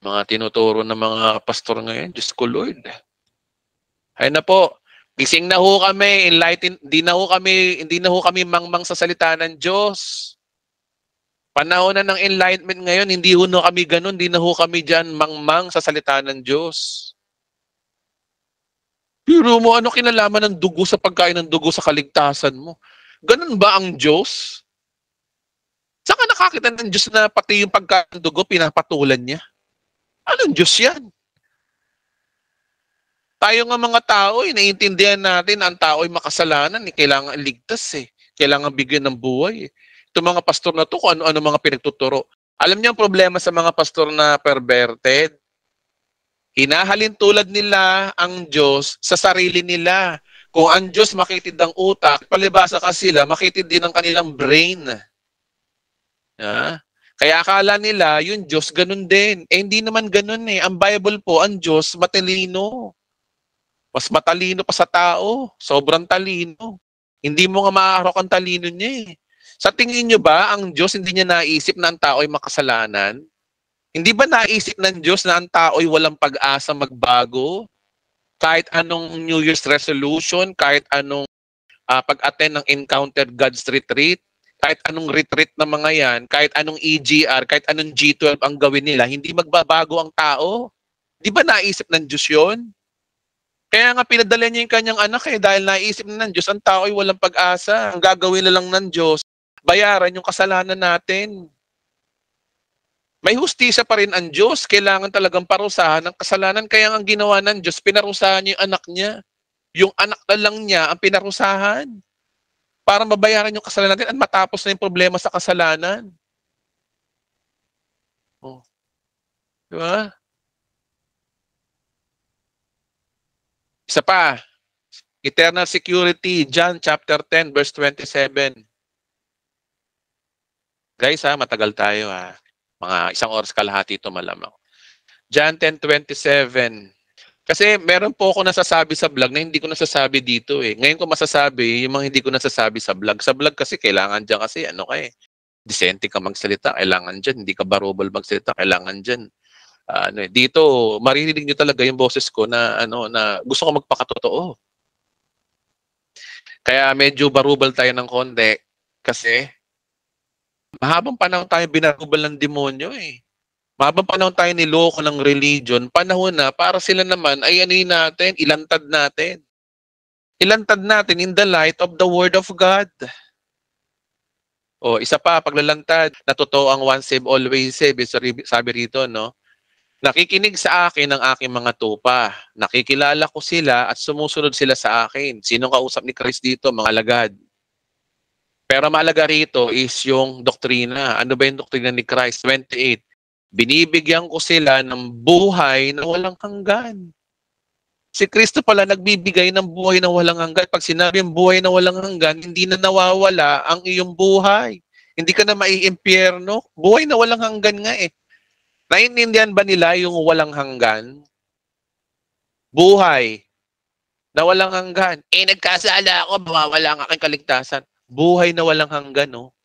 Mga tinuturo ng mga pastor ngayon, Diyos ko Lord. Ay na po, gising na ho kami, enlightened, hindi na ho kami mangmang sa salita ng Diyos. Panahon na ng enlightenment ngayon, hindi ho na kami ganun, hindi na ho kami dyan mangmang sa salita ng Diyos. Pero mo, ano kinalaman ng dugo sa pagkain ng dugo sa kaligtasan mo? Ganun ba ang Diyos? Saan ka nakakita ng Diyos na pati yung pagkain ng dugo, pinapatulan niya? Anong Diyos yan? Tayo nga mga tao, naiintindihan natin ang tao ay makasalanan, kailangan iligtas eh. Kailangan bigyan ng buhay eh. Itong mga pastor na to, kung ano-ano mga pinagtuturo. Alam niyo ang problema sa mga pastor na perverted? Hinahalin tulad nila ang Diyos sa sarili nila. Kung ang Diyos makitid ang utak, palibasa ka sila, makitid din ang kanilang brain. Kaya akala nila, yung Diyos ganun din. Eh hindi naman ganun eh. Ang Bible po, ang Diyos matalino. Mas matalino pa sa tao. Sobrang talino. Hindi mo nga maaarok ang talino niya eh. Sa tingin nyo ba, ang Diyos hindi niya naisip na ang tao ay makasalanan? Hindi ba naisip ng Diyos na ang tao ay walang pag-asa magbago? Kahit anong New Year's resolution, kahit anong pag-attend ng Encounter God's Retreat, kahit anong retreat na mga yan, kahit anong EGR, kahit anong G12 ang gawin nila, hindi magbabago ang tao. Di ba naisip ng Diyos yun? Kaya nga pinadala niya yung kanyang anak eh, dahil naisip na ng Diyos, ang tao ay walang pag-asa. Ang gagawin na lang ng Diyos, bayaran yung kasalanan natin. May hustisya pa rin ang Diyos. Kailangan talagang parusahan ng kasalanan. Kaya ang ginawa ng Diyos, pinarusahan niya yung anak niya. Yung anak na lang niya ang pinarusahan. Para mabayaran yung kasalanan natin at matapos na yung problema sa kasalanan. Oh. Diba? Isa pa. Eternal security, John chapter 10, verse 27. Guys, matagal tayo Mga 1 oras kalahati ito malamang. John 10:27. Kasi meron po ako nasasabi sa vlog na hindi ko nasasabi dito eh. Ngayon ko masasabi yung mga hindi ko nasasabi sa vlog. Sa vlog kasi kailangan dyan kasi disente ka magsalita, kailangan dyan. Hindi ka barubal magsalita, kailangan dyan. Dito, maririnig nyo talaga yung boses ko na, na gusto ko magpakatotoo. Kaya medyo barubal tayo ng konti kasi mahabang panahon tayo binarubal ng demonyo eh. Mahabang panahon tayo niloko ng religion, panahon na para sila naman ay ilantad natin. Ilantad natin in the light of the Word of God. O, isa pa, paglalantad, na totoo ang once save, always save. Sabi rito, no? Nakikinig sa akin ang aking mga tupa. Nakikilala ko sila at sumusunod sila sa akin. Sinong kausap ni Christ dito? Mga alagad. Pero mahalaga rito is yung doktrina. Ano ba yung doktrina ni Christ? 28. Binibigyan ko sila ng buhay na walang hanggan. Si Kristo pala nagbibigay ng buhay na walang hanggan. Pag sinabi yung buhay na walang hanggan, hindi na nawawala ang iyong buhay. Hindi ka na maiimpyerno. Buhay na walang hanggan nga eh. Naiintindihan ba nila yung walang hanggan? Buhay na walang hanggan. Nagkasala ako, mawawala ang aking kaligtasan. Buhay na walang hanggan, no?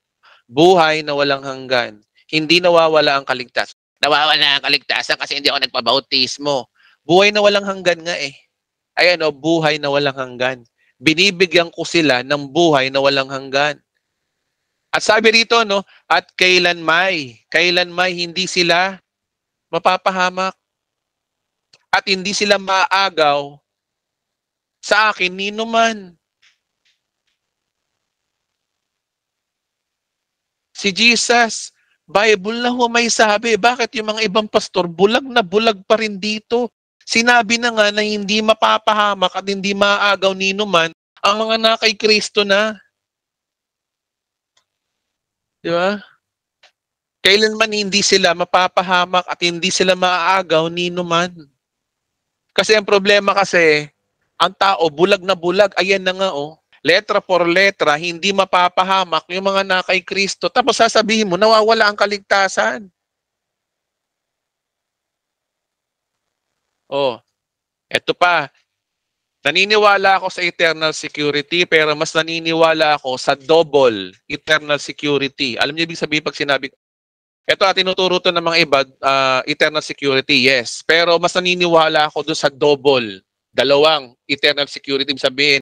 Buhay na walang hanggan. Hindi nawawala ang kaligtasan. Nawawala ang kaligtasan kasi hindi ako nagpabautismo. Buhay na walang hanggan nga eh. Ayan o, buhay na walang hanggan. Binibigyan ko sila ng buhay na walang hanggan. At sabi rito, no, at kailanmay hindi sila mapapahamak at hindi sila maagaw sa akin nino man. Si Jesus, Bible na ho may sabi, bakit yung mga ibang pastor bulag na bulag pa rin dito? Sinabi na nga na hindi mapapahamak at hindi maagaw nino man ang mga nakay Kristo na. Di ba? Kailanman hindi sila mapapahamak at hindi sila maaagaw nino man. Kasi ang problema kasi, ang tao bulag na bulag, ayan na nga oh. Letra por letra, hindi mapapahamak yung mga nakay Kristo. Tapos sasabihin mo, nawawala ang kaligtasan. Oh, eto pa. Naniniwala ako sa eternal security, pero mas naniniwala ako sa double eternal security. Alam niyo ibig sabihin pag sinabi, eto tinuturo to ng mga iba, eternal security, yes. Pero mas naniniwala ako doon sa double, dalawang eternal security. Ibig sabihin,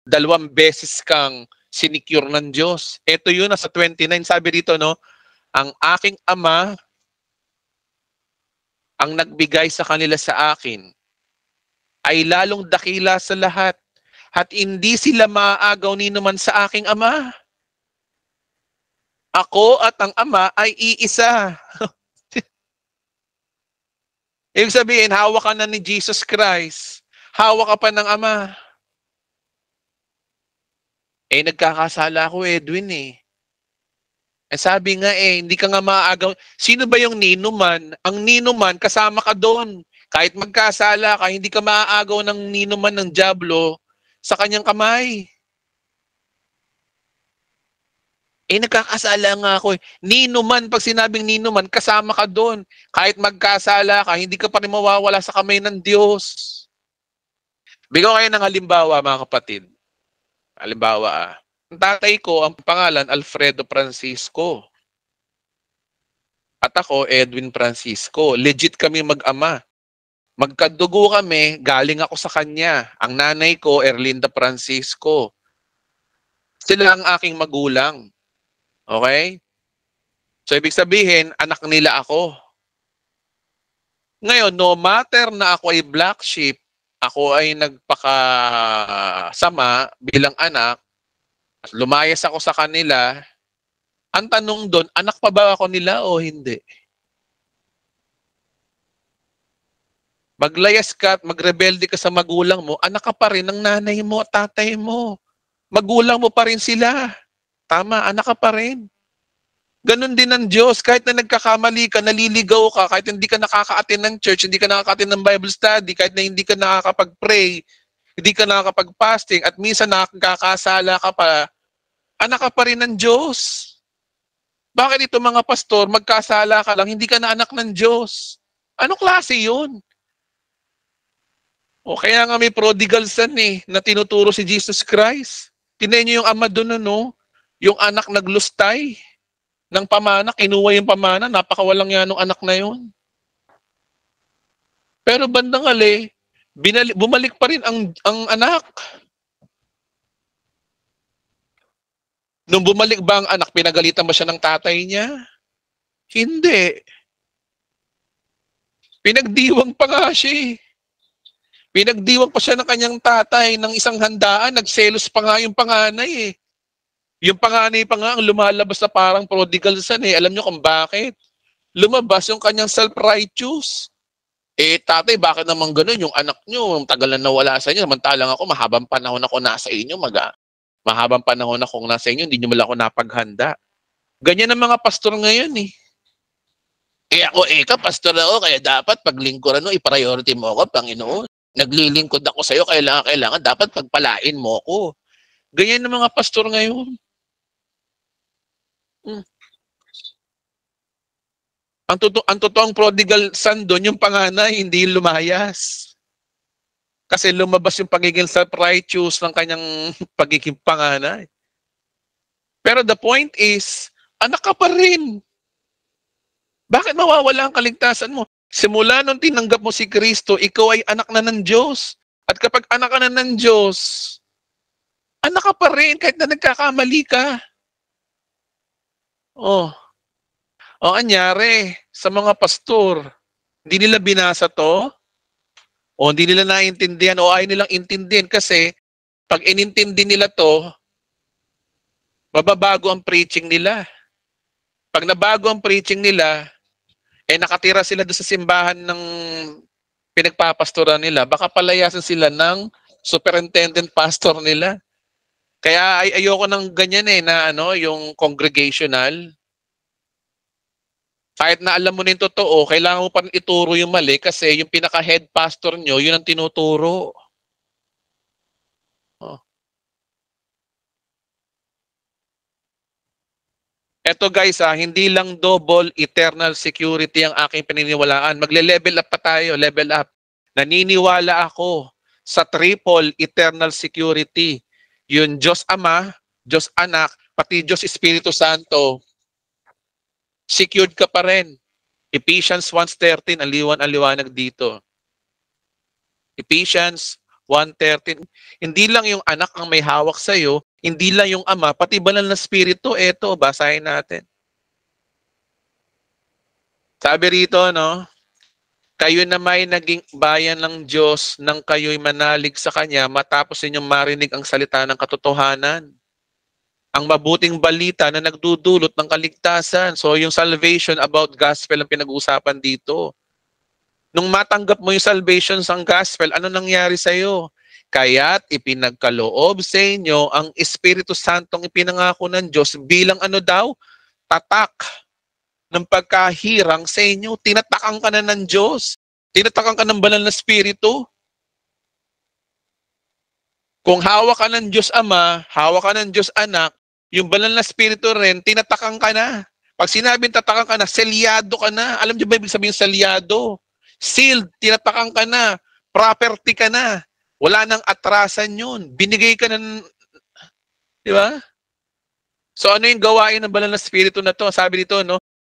2 beses kang sinicure ng Diyos. Ito yun, nasa 29, sabi dito, no, ang aking ama ang nagbigay sa kanila sa akin ay lalong dakila sa lahat at hindi sila maaagaw ni naman sa aking ama. Ako at ang ama ay iisa. Ibig sabihin, hawak ka na ni Jesus Christ. Hawak ka pa ng ama. Eh, nagkakasala ako, Edwin eh. Eh, sabi nga eh, hindi ka nga maaagaw. Sino ba yung ninuman? Ang ninuman, kasama ka doon. Kahit magkasala ka, hindi ka maaagaw ng ninuman ng dyablo sa kanyang kamay. Eh, nagkakasala nga ako eh. Ninuman, pag sinabing ninuman, kasama ka doon. Kahit magkasala ka, hindi ka pa rin mawawala sa kamay ng Diyos. Bigyan kayo ng halimbawa, mga kapatid. Halimbawa, ang tatay ko, ang pangalan, Alfredo Francisco. At ako, Edwin Francisco. Legit kami mag-ama. Magkadugo kami, galing ako sa kanya. Ang nanay ko, Erlinda Francisco. Sila ang aking magulang. Okay? So, ibig sabihin, anak nila ako. Ngayon, no matter na ako ay black sheep, ako ay nagpakasama bilang anak, lumayas ako sa kanila, ang tanong doon, anak pa ba ako nila o hindi? Maglayas ka at magrebelde ka sa magulang mo, anak ka pa rin ng nanay mo at tatay mo. Magulang mo pa rin sila. Tama, anak ka pa rin. Ganon din ang Diyos. Kahit na nagkakamali ka, naliligaw ka, kahit hindi ka nakaka-attend ng church, hindi ka nakaka-attend ng Bible study, kahit na hindi ka nakakapag-pray, hindi ka nakakapag-fasting, at minsan nakakasala ka pa, anak ka pa rin ng Diyos. Bakit ito mga pastor, magkasala ka lang, hindi ka na anak ng Diyos? Anong klase yun? O kaya nga may prodigal son eh, na tinuturo si Jesus Christ. Tingnan niyo yung ama doon, no? Yung anak naglustay ng pamana, kinuha yung pamana, napakawalang yan ng anak na yun. Pero bandang ali, bumalik pa rin ang anak. Nung bumalik ba ang anak, pinagalitan ba siya ng tatay niya? Hindi. Pinagdiwang pa nga siya. Pinagdiwang pa siya ng kanyang tatay ng isang handaan, nagselos pa nga yung panganay eh. Yung panganay pa nga ang lumalabas na parang prodigal son eh. Alam niyo kung bakit? Lumabas yung kanyang self-righteous. Eh tatay, bakit naman ganun? Yung anak niyo, tagal na nawala sa inyo, samantalang ako, mahabang panahon ako nasa inyo, mahabang panahon akong nasa inyo, hindi niyo mala ako napaghanda. Ganyan ang mga pastor ngayon eh. Eh ako, pastor ako, kaya dapat paglingkuran mo, i-priority mo ako, Panginoon. Naglilingkod ako sa iyo, kailangan dapat pagpalain mo ako. Ganyan ang mga pastor ngayon. Ang totoong prodigal son doon, yung panganay, hindi lumayas. Kasi lumabas yung pagiging self-righteous ng kanyang pagiging panganay. Pero the point is, anak ka pa rin. Bakit mawawala ang kaligtasan mo? Simula nung tinanggap mo si Kristo, ikaw ay anak na ng Diyos. At kapag anak ka na ng Diyos, anak ka pa rin kahit na nagkakamali ka. Oh. O anyari sa mga pastor, hindi nila binasa to, o hindi nila naiintindihan, o ayaw nilang intindihan kasi pag inintindi nila to, mababago ang preaching nila. Pag nabago ang preaching nila, nakatira sila doon sa simbahan ng pinagpapastoran nila, baka palayasin sila ng superintendent pastor nila. Kaya ayoko ng ganyan na yung congregational. Kahit na alam mo na yung totoo, kailangan mo pa rin ituro yung mali kasi yung pinaka-head pastor nyo, yun ang tinuturo. Oh. Eto guys, hindi lang double eternal security ang aking paniniwalaan. Magle-level up pa tayo, level up. Naniniwala ako sa triple eternal security. Yung Diyos Ama, Diyos Anak, pati Diyos Espiritu Santo. Secured ka pa rin. Ephesians 1:13, ang liwanag dito. Ephesians 1:13. Hindi lang yung anak ang may hawak sa'yo, hindi lang yung ama, pati banal na spirito. Eto, basahin natin. Sabi rito, kayo na may naging bayan ng Diyos nang kayo'y manalig sa Kanya matapos inyong marinig ang salita ng katotohanan. Ang mabuting balita na nagdudulot ng kaligtasan. So yung salvation about gospel ang pinag-uusapan dito. Nung matanggap mo yung salvation sa gospel, ano nangyari sa'yo? Kaya't ipinagkaloob sa inyo ang Espiritu Santong ipinangako ng Diyos bilang tatak ng pagkahirang sa inyo. Tinatakan ka na ng Diyos. Tinatakan ka ng banal na Espiritu. Kung hawak ka ng Diyos Ama, hawak ka ng Diyos Anak, yung banal na Espiritu rin, tinatakan ka na. Pag sinabing tatakan ka na, selyado ka na. Alam niyo ba ibig sabihin selyado? Sealed, tinatakan ka na. Property ka na. Wala nang atrasan yun. Binigay ka na, di ba? So ano yung gawain ng banal na Espiritu na to? Sabi dito,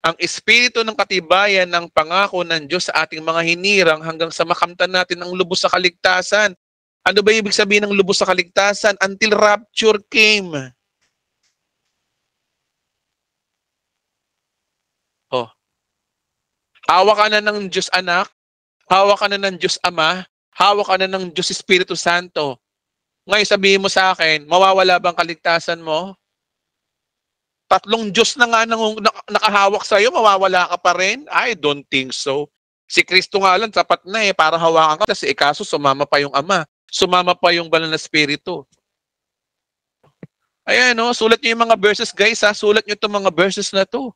ang Espiritu ng katibayan ng pangako ng Diyos sa ating mga hinirang hanggang sa makamtan natin ang lubos sa kaligtasan. Ano ba ibig sabihin ng lubos sa kaligtasan? Until rapture came. Oh. Hawak ka na ng Diyos Anak, hawak ka na ng Diyos Ama, hawak ka na ng Diyos Espiritu Santo. Ngayon sabihin mo sa akin, mawawala bang kaligtasan mo? Tatlong Diyos na nga nakahawak sa'yo, mawawala ka pa rin? I don't think so. Si Kristo nga lang, sapat na para hawakan ka. Kasi ikaso, sumama pa yung Ama. Sumama pa yung banal na Espiritu. Ayan, sulat nyo yung mga verses, guys. Sulat nyo itong mga verses na to.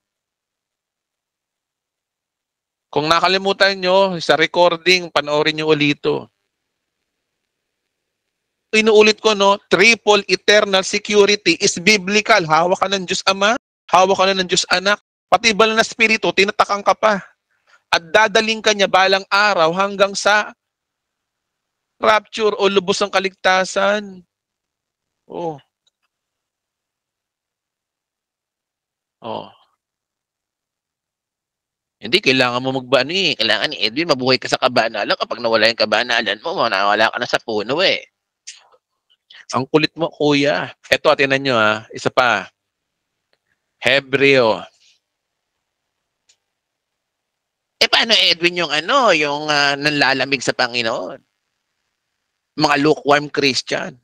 Kung nakalimutan nyo, sa recording, panoorin nyo ulit ito. Inuulit ko, triple eternal security is biblical. Hawak ka ng Diyos Ama, hawak ka na ng Diyos Anak, pati banal na Espiritu, tinatakan ka pa. At dadaling ka niya balang araw hanggang sa rapture o lubos ng kaligtasan. Oh. Oh. Hindi, kailangan mo kailangan ni Edwin, mabuhay ka sa kabanalan. Kapag nawala yung kabanalan mo, nawala ka na sa puno Ang kulit mo, kuya. Ito, atinan nyo isa pa. Hebreo. Paano Edwin yung yung nanlalamig sa Panginoon? Mga lukewarm Christian.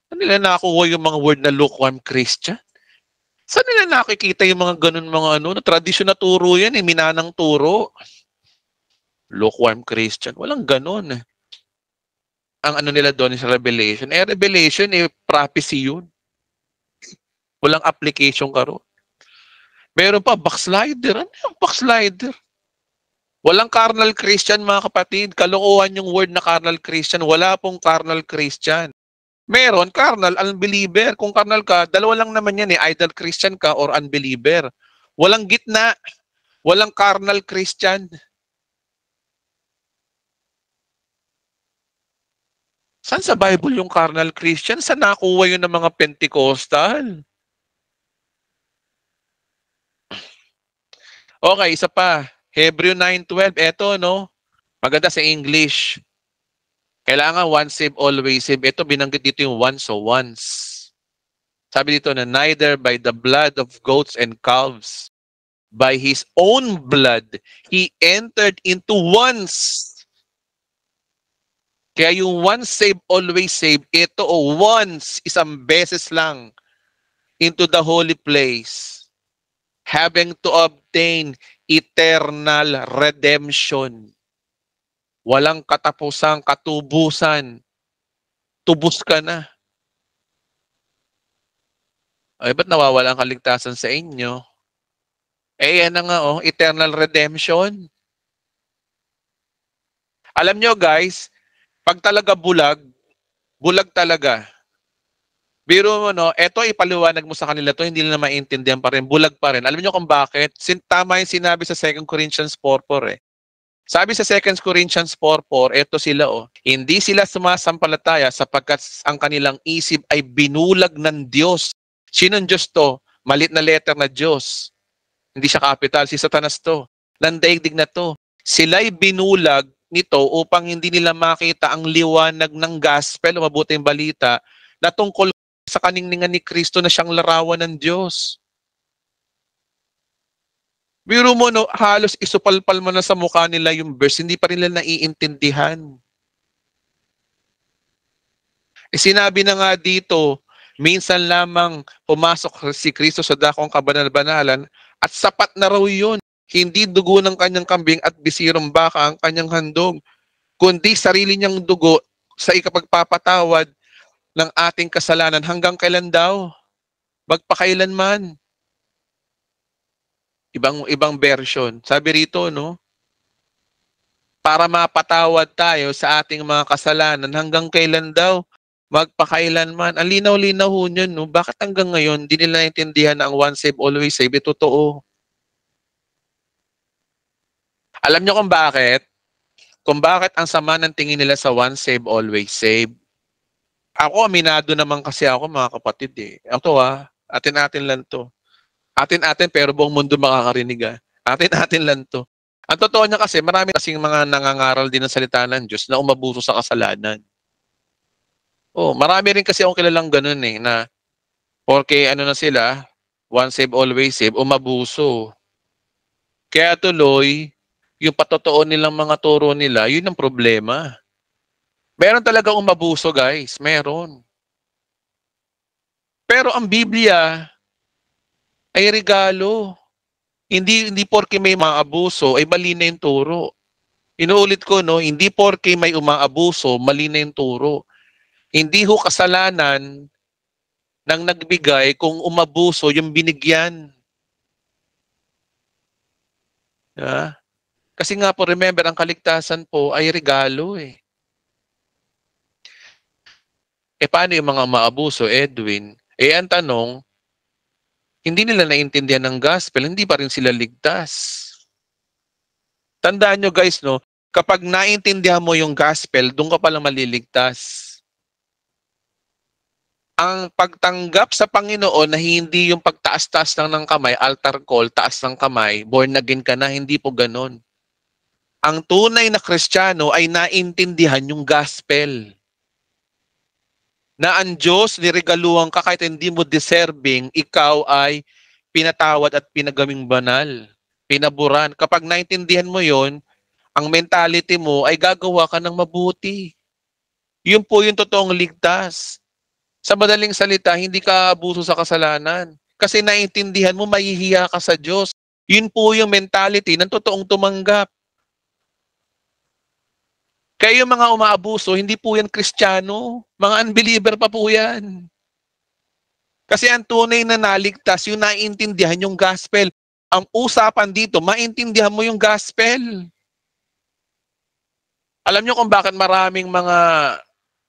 Saan nila nakuha yung mga word na lukewarm Christian? Saan nila nakikita yung mga ganun mga tradisyon na turo yan minanang turo. Lukewarm Christian. Walang ganun Ang nila doon is revelation. Revelation, prophecy yun. Walang application karon. Meron pa, backslider. Ano yung backslider? Walang carnal Christian, mga kapatid. Kalokohan yung word na carnal Christian. Wala pong carnal Christian. Meron, carnal, unbeliever. Kung carnal ka, dalawa lang naman yan either Christian ka or unbeliever. Walang gitna. Walang carnal Christian. Saan sa Bible yung carnal Christian? Saan nakuha yun ng mga Pentecostal? Okay, isa pa. Hebreo 9:12, eto no, maganda sa English. Kailangan once save, always save. Ito, binanggit dito yung once o once. Sabi dito na, neither by the blood of goats and calves, by His own blood, He entered into once. Kaya yung once save, always save, ito once, isang beses lang, into the holy place, having to obtain eternal redemption. Walang katapusang katubusan. Tubos ka na. Ay, ba't nawawala ang kaligtasan sa inyo? Eh, yan na nga, oh, eternal redemption. Alam nyo, guys, pag talaga bulag, bulag talaga. Biro mo, no, eto ipaliwanag mo sa kanila to, hindi nila maintindihan pa rin, bulag pa rin. Alam nyo kung bakit? Tama yung sinabi sa 2 Corinthians 4:4 eh. Sabi sa 2 Corinthians 4:4, eto sila oh, hindi sila sumasampalataya sapagkat ang kanilang isip ay binulag ng Diyos. Sinong Diyos to? Malit na letter na Diyos. Hindi siya capital, si Satanas to. Nandaigdig na to. Sila'y binulag nito upang hindi nila makita ang liwanag ng gospel o mabuting balita na tungkol sa kaningningan ni Kristo na siyang larawan ng Diyos. Biro mo, no, halos isupalpal mo na sa mukha nila yung verse, hindi pa rin nila naiintindihan. E sinabi na nga dito, minsan lamang pumasok si Kristo sa dakong kabanal-banalan at sapat na raw yun. Hindi dugo ng kanyang kambing at bisirong baka ang kanyang handog, kundi sarili niyang dugo sa ikapagpapatawad ng ating kasalanan. Hanggang kailan daw? Magpakailanman. Ibang version. Sabi rito, no? Para mapatawad tayo sa ating mga kasalanan, hanggang kailan daw? Magpakailanman. Ang linaw-linaw ho yun, no? Bakit hanggang ngayon, di nila naintindihan na ang once save, always save? Totoo. Alam nyo kung bakit? Kung bakit ang sama ng tingin nila sa once save, always save? Ako, aminado naman kasi ako, mga kapatid eh. Ito atin-atin lang to. Atin-atin pero buong mundo makakarinig ah. Atin-atin lang to. Ang totoo niya kasi, marami kasing mga nangangaral din ng salita ng Diyos na umabuso sa kasalanan. Oh, marami rin kasi akong kilalang ganun eh, na porque ano na sila, once save, always save, umabuso. Kaya tuloy, yung patotoo nilang mga turo nila, yun ang problema. Meron talagang umabuso, guys. Meron. Pero ang Biblia ay regalo. Hindi porke may maabuso ay mali na yung turo. Inuulit ko, no, hindi porke may umaabuso, mali na yung turo. Hindi ho kasalanan ng nagbigay kung umabuso yung binigyan. Yeah? Kasi nga po, remember, ang kaligtasan po ay regalo eh. Eh paano yung mga maabuso, Edwin? Eh ang tanong, hindi nila naintindihan ng gospel, hindi pa rin sila ligtas. Tandaan nyo guys, no, kapag naintindihan mo yung gospel, doon ka palang maliligtas. Ang pagtanggap sa Panginoon na hindi yung pagtaas-taas lang ng kamay, altar call, taas ng kamay, born again ka na, hindi po ganon. Ang tunay na Kristiyano ay naintindihan yung gospel. Na ang Diyos niregaluhan ka kahit hindi mo deserving, ikaw ay pinatawad at pinagaming banal. Pinaburan. Kapag naintindihan mo yon, ang mentality mo ay gagawa ka ng mabuti. Yun po yung totoong ligtas. Sa madaling salita, hindi ka abuso sa kasalanan. Kasi naintindihan mo, mahihiya ka sa Diyos. Yun po yung mentality ng totoong tumanggap. Kaya yung mga umaabuso, hindi po yan Kristiyano. Mga unbeliever pa po yan. Kasi ang tunay na naligtas, yung naiintindihan yung gospel. Ang usapan dito, maintindihan mo yung gospel. Alam nyo kung bakit maraming mga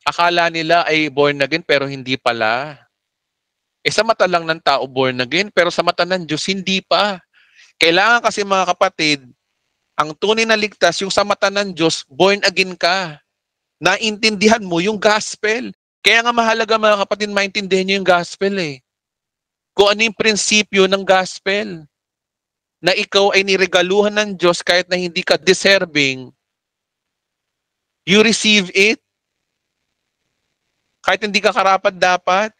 akala nila ay born again pero hindi pala. Eh sa mata lang ng tao born again pero sa mata ng Diyos hindi pa. Kailangan kasi mga kapatid, ang tunay na ligtas, yung sa mata ng Diyos, born again ka. Naintindihan mo yung gospel. Kaya nga mahalaga mga kapatid, maintindihan nyo yung gospel eh. Kung ano yung prinsipyo ng gospel. na ikaw ay niregaluhan ng Diyos kahit na hindi ka deserving, you receive it. Kahit hindi ka karapat-dapat.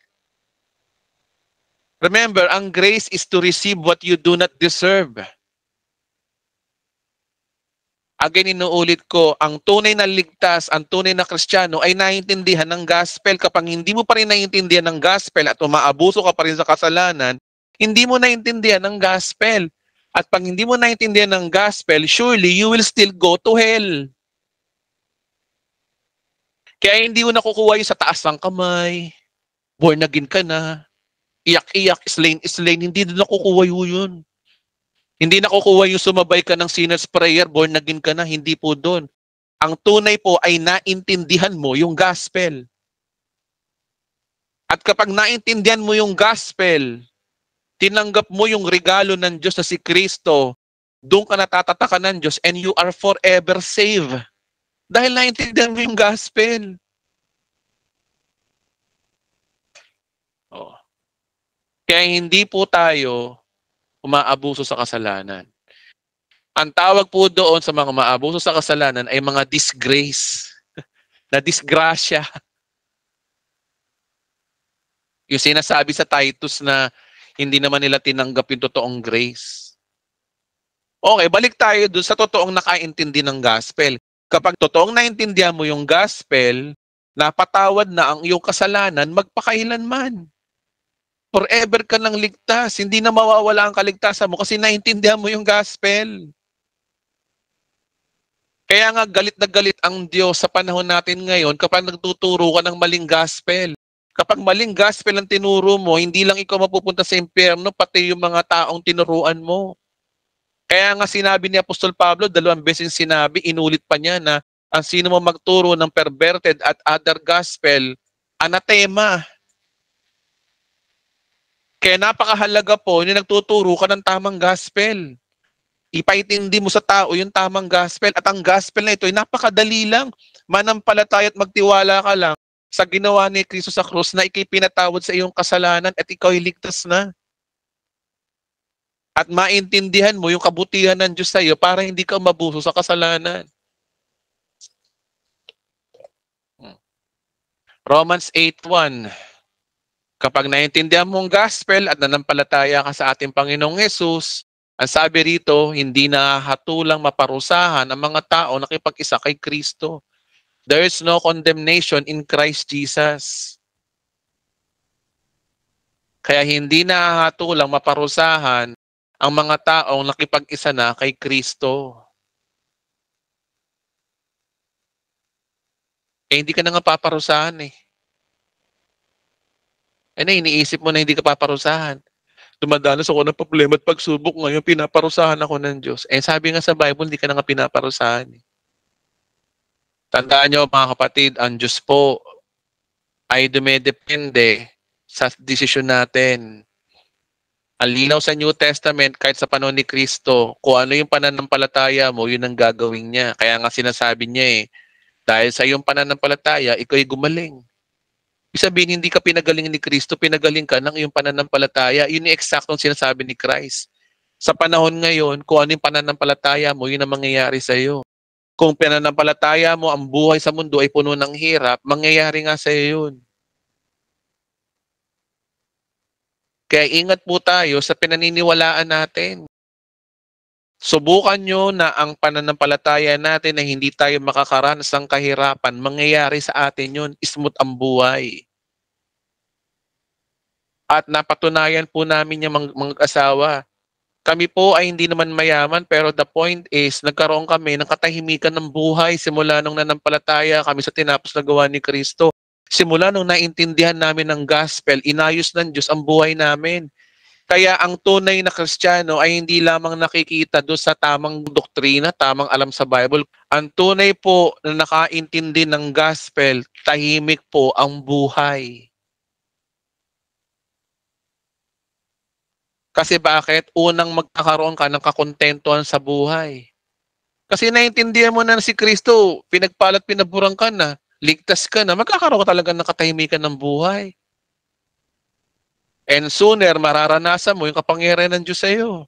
Remember, ang grace is to receive what you do not deserve. Again, inuulit ko, ang tunay na ligtas, ang tunay na Kristiyano ay naiintindihan ng gospel. Kapag hindi mo pa rin naiintindihan ng gospel at umaabuso ka pa rin sa kasalanan, hindi mo naiintindihan ng gospel. At pag hindi mo naiintindihan ng gospel, surely you will still go to hell. Kaya hindi mo nakukuha yung sa taas ng kamay, born again ka na, iyak-iyak, slain, hindi doon nakukuha yun. Hindi nakukuha yung sumabay ka ng sinner's prayer, born again ka na, hindi po doon. Ang tunay po ay naintindihan mo yung gospel. At kapag naintindihan mo yung gospel, tinanggap mo yung regalo ng Diyos na si Kristo, doon ka natatatakan ng Diyos and you are forever saved. Dahil naintindihan mo yung gospel. Oh. Kaya hindi po tayo umaabuso sa kasalanan. Ang tawag po doon sa mga umaabuso sa kasalanan ay mga disgrace. Na disgrasya. Yung sinasabi sa Titus na hindi naman nila tinanggap yung totoong grace. Okay, balik tayo doon sa totoong nakaintindi ng gospel. Kapag totoong naintindihan mo yung gospel, napatawad na ang iyong kasalanan magpakailanman. Forever ka nang ligtas. Hindi na mawawala ang kaligtasan mo kasi naintindihan mo yung gospel. Kaya nga galit na galit ang Diyos sa panahon natin ngayon kapag nagtuturo ka ng maling gospel. Kapag maling gospel ang tinuro mo, hindi lang ikaw mapupunta sa impyerno, pati yung mga taong tinuruan mo. Kaya nga sinabi ni Apostol Pablo, 2 beses sinabi, inulit pa niya na ang sino mo magturo ng perverted at other gospel, anathema. Kaya napakahalaga po yung nagtuturo ka ng tamang gospel. Ipaintindi mo sa tao yung tamang gospel. At ang gospel na ito ay napakadali lang. Manampalataya at magtiwala ka lang sa ginawa ni Kristo sa krus na ikay pinatawad sa iyong kasalanan at ikaw ay ligtas na. At maintindihan mo yung kabutihan ng Diyos sa iyo para hindi ka mabuso sa kasalanan. Romans 8:1. Kapag naintindihan mo ang gospel at nanampalataya ka sa ating Panginoong Hesus, ang sabi rito, hindi na hatulang maparusahan ang mga tao na nakipag-isa kay Kristo. There is no condemnation in Christ Jesus. Kaya hindi na hatulang maparusahan ang mga taong nakipag-isa na kay Kristo. Eh, hindi ka na nga paparusahan eh. Iniisip mo na hindi ka paparusahan. Dumadanas ako ng problema at pagsubok ngayon, pinaparusahan ako ng Diyos. Eh, sabi nga sa Bible, hindi ka na nga pinaparusahan eh. Tandaan nyo mga kapatid, ang Diyos po ay dumedepende sa desisyon natin. Ang linaw sa New Testament, kahit sa panahon ni Kristo, kung ano yung pananampalataya mo, yun ang gagawin niya. Kaya nga sinasabi niya dahil sa iyong pananampalataya, ikaw ay gumaling. Ibig sabihin, hindi ka pinagaling ni Kristo, pinagaling ka ng iyong pananampalataya. Yun yung eksaktong sinasabi ni Christ. Sa panahon ngayon, kung ano yung pananampalataya mo, yun ang mangyayari sa iyo. Kung pananampalataya mo, ang buhay sa mundo ay puno ng hirap, mangyayari nga sa iyo yun. Kaya ingat po tayo sa pinaniniwalaan natin. Subukan nyo na ang pananampalataya natin na hindi tayo makakaranas ng kahirapan, mangyayari sa atin yun, smooth ang buhay. At napatunayan po namin yung mga asawa. Kami po ay hindi naman mayaman, pero the point is, nagkaroon kami ng katahimikan ng buhay simula nung nanampalataya kami sa tinapos na gawa ni Kristo. Simula nung naintindihan namin ng gospel, inayos ng Diyos ang buhay namin. Kaya ang tunay na Kristiyano ay hindi lamang nakikita doon sa tamang doktrina, tamang alam sa Bible. Ang tunay po na nakaintindi ng gospel, tahimik po ang buhay. Kasi bakit? Unang magkakaroon ka ng kakontentuhan sa buhay. Kasi naintindihan mo na si Kristo, pinagpalat, pinaburang ka na, ligtas ka na, magkakaroon ka talaga ng katahimikan ng buhay. And sooner, mararanasan mo yung kapangyarihan ng Diyos sa iyo.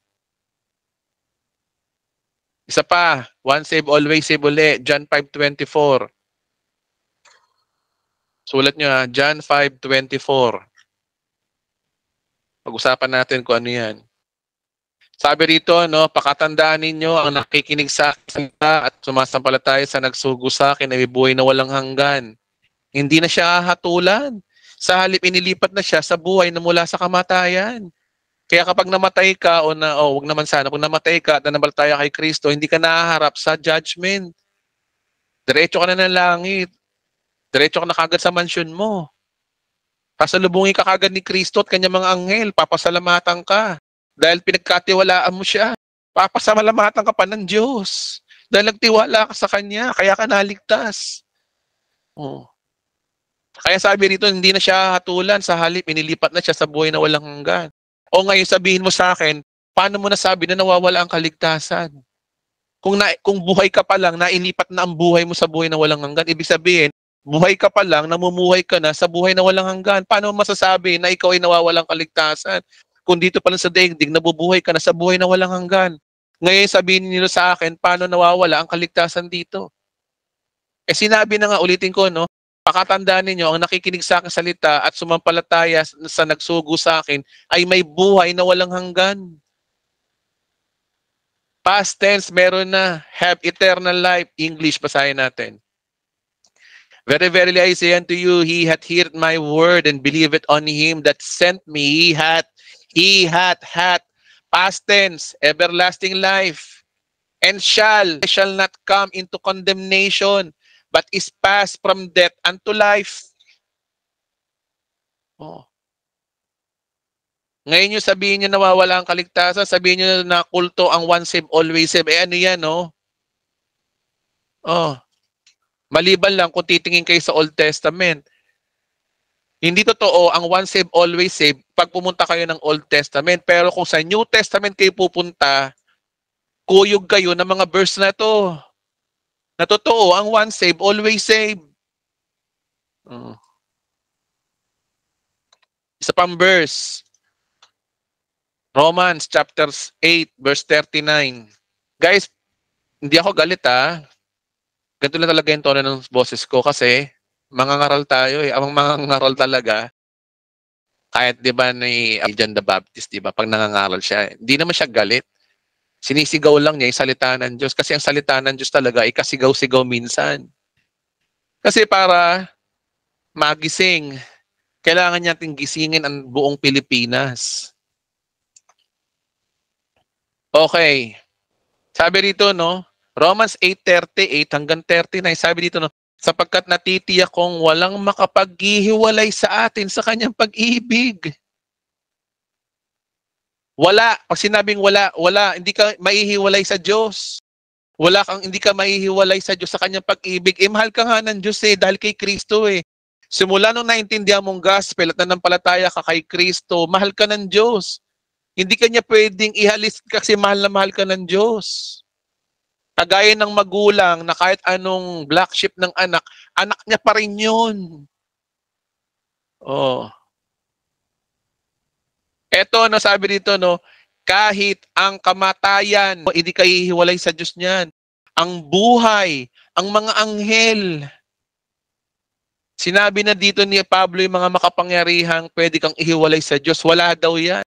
Isa pa, once save, always save uli. John 5:24. Sulat nyo ha, John 5:24. Pag-usapan natin kung ano yan. Sabi rito, no, pakatandaan ninyo ang nakikinig sa salita at sumasampalataya sa nagsugo sa akin ay buhay na walang hanggan. Hindi na siya hatulan. Sa halip inilipat na siya sa buhay na mula sa kamatayan. Kaya kapag namatay ka wag naman sana, kung namatay ka at nanampalataya kay Kristo, hindi ka nahaharap sa judgment. Diretso ka na ng langit. Diretso ka na kagad sa mansyon mo. Pasalubungin ka kagad ni Kristo at kanyang mga anghel, papasalamatan ka. Dahil pinagkatiwalaan mo siya, papasalamatan ka pa ng Diyos. Dahil nagtiwala ka sa Kanya, kaya ka naligtas. Oh. Kaya sabi rito, hindi na siya hatulan, sa halip, inilipat na siya sa buhay na walang hanggan. O ngayon sabihin mo sa akin, paano mo nasabi na nawawala ang kaligtasan? Kung buhay ka pa lang, nailipat na ang buhay mo sa buhay na walang hanggan, ibig sabihin, buhay ka pa lang, namumuhay ka na sa buhay na walang hanggan. Paano mo masasabi na ikaw ay nawawalang kaligtasan? Kung dito pa lang sa daigdig, nabubuhay ka na sa buhay na walang hanggan. Ngayon sabihin niyo sa akin, paano nawawala ang kaligtasan dito? Eh sinabi na nga, ulitin ko, no? Pakatandaan ninyo, ang nakikinig sa aking salita at sumampalataya sa nagsugo sa akin ay may buhay na walang hanggan. Past tense, meron na. Have eternal life. English, basahin natin. Very verily I say unto you, he hath heard my word and believeth on him that sent me. He hath past tense, everlasting life, and shall not come into condemnation, but is passed from death unto life. Oh. Ngayon yung sabihin nyo nawawala ang kaligtasan, sabihin nyo na kulto ang once save, always save. Eh ano yan, no? Oh. Maliban lang kung titingin kayo sa Old Testament. Hindi totoo ang once save, always save pag pumunta kayo ng Old Testament. Pero kung sa New Testament kayo pupunta, kuyog kayo ng mga verse na to. Na totoo, ang once save, always save. Isa pang verse. Romans chapter 8, verse 39. Guys, hindi ako galit ha. Ganito lang talaga yung tono ng boses ko kasi mangangaral tayo eh. Ang mangangaral talaga, kahit di ba ni John the Baptist, di ba, pag nangangaral siya, hindi naman siya galit. Sinisigaw lang niya yung salita ng Diyos. Kasi ang salita ng Diyos talaga, ikasigaw-sigaw minsan. Kasi para magising, kailangan natin gisingin ang buong Pilipinas. Okay. Sabi rito, no, Romans 8:38 hanggang 39, sabi dito, no, sapagkat natitiyak kong walang makapaghihiwalay sa atin sa kanyang pag-ibig. Wala. Pag sinabing wala, hindi ka maihiwalay sa Diyos. Hindi ka maihiwalay sa Diyos sa kanyang pag-ibig. Mahal ka nga ng Diyos dahil kay Kristo Simula nung naintindihan mong gospel at nanampalataya ka kay Kristo, mahal ka ng Diyos. Hindi ka niya pwedeng ihalis kasi mahal na mahal ka ng Diyos. Kagaya ng magulang na kahit anong black sheep ng anak niya pa rin yun. Oh. Eto, no, sabi dito, no, kahit ang kamatayan, hindi ka hihiwalay sa Diyos niyan. Ang buhay, ang mga anghel. Sinabi na dito ni Pablo yung mga makapangyarihang pwede kang ihiwalay sa Diyos. Wala daw yan.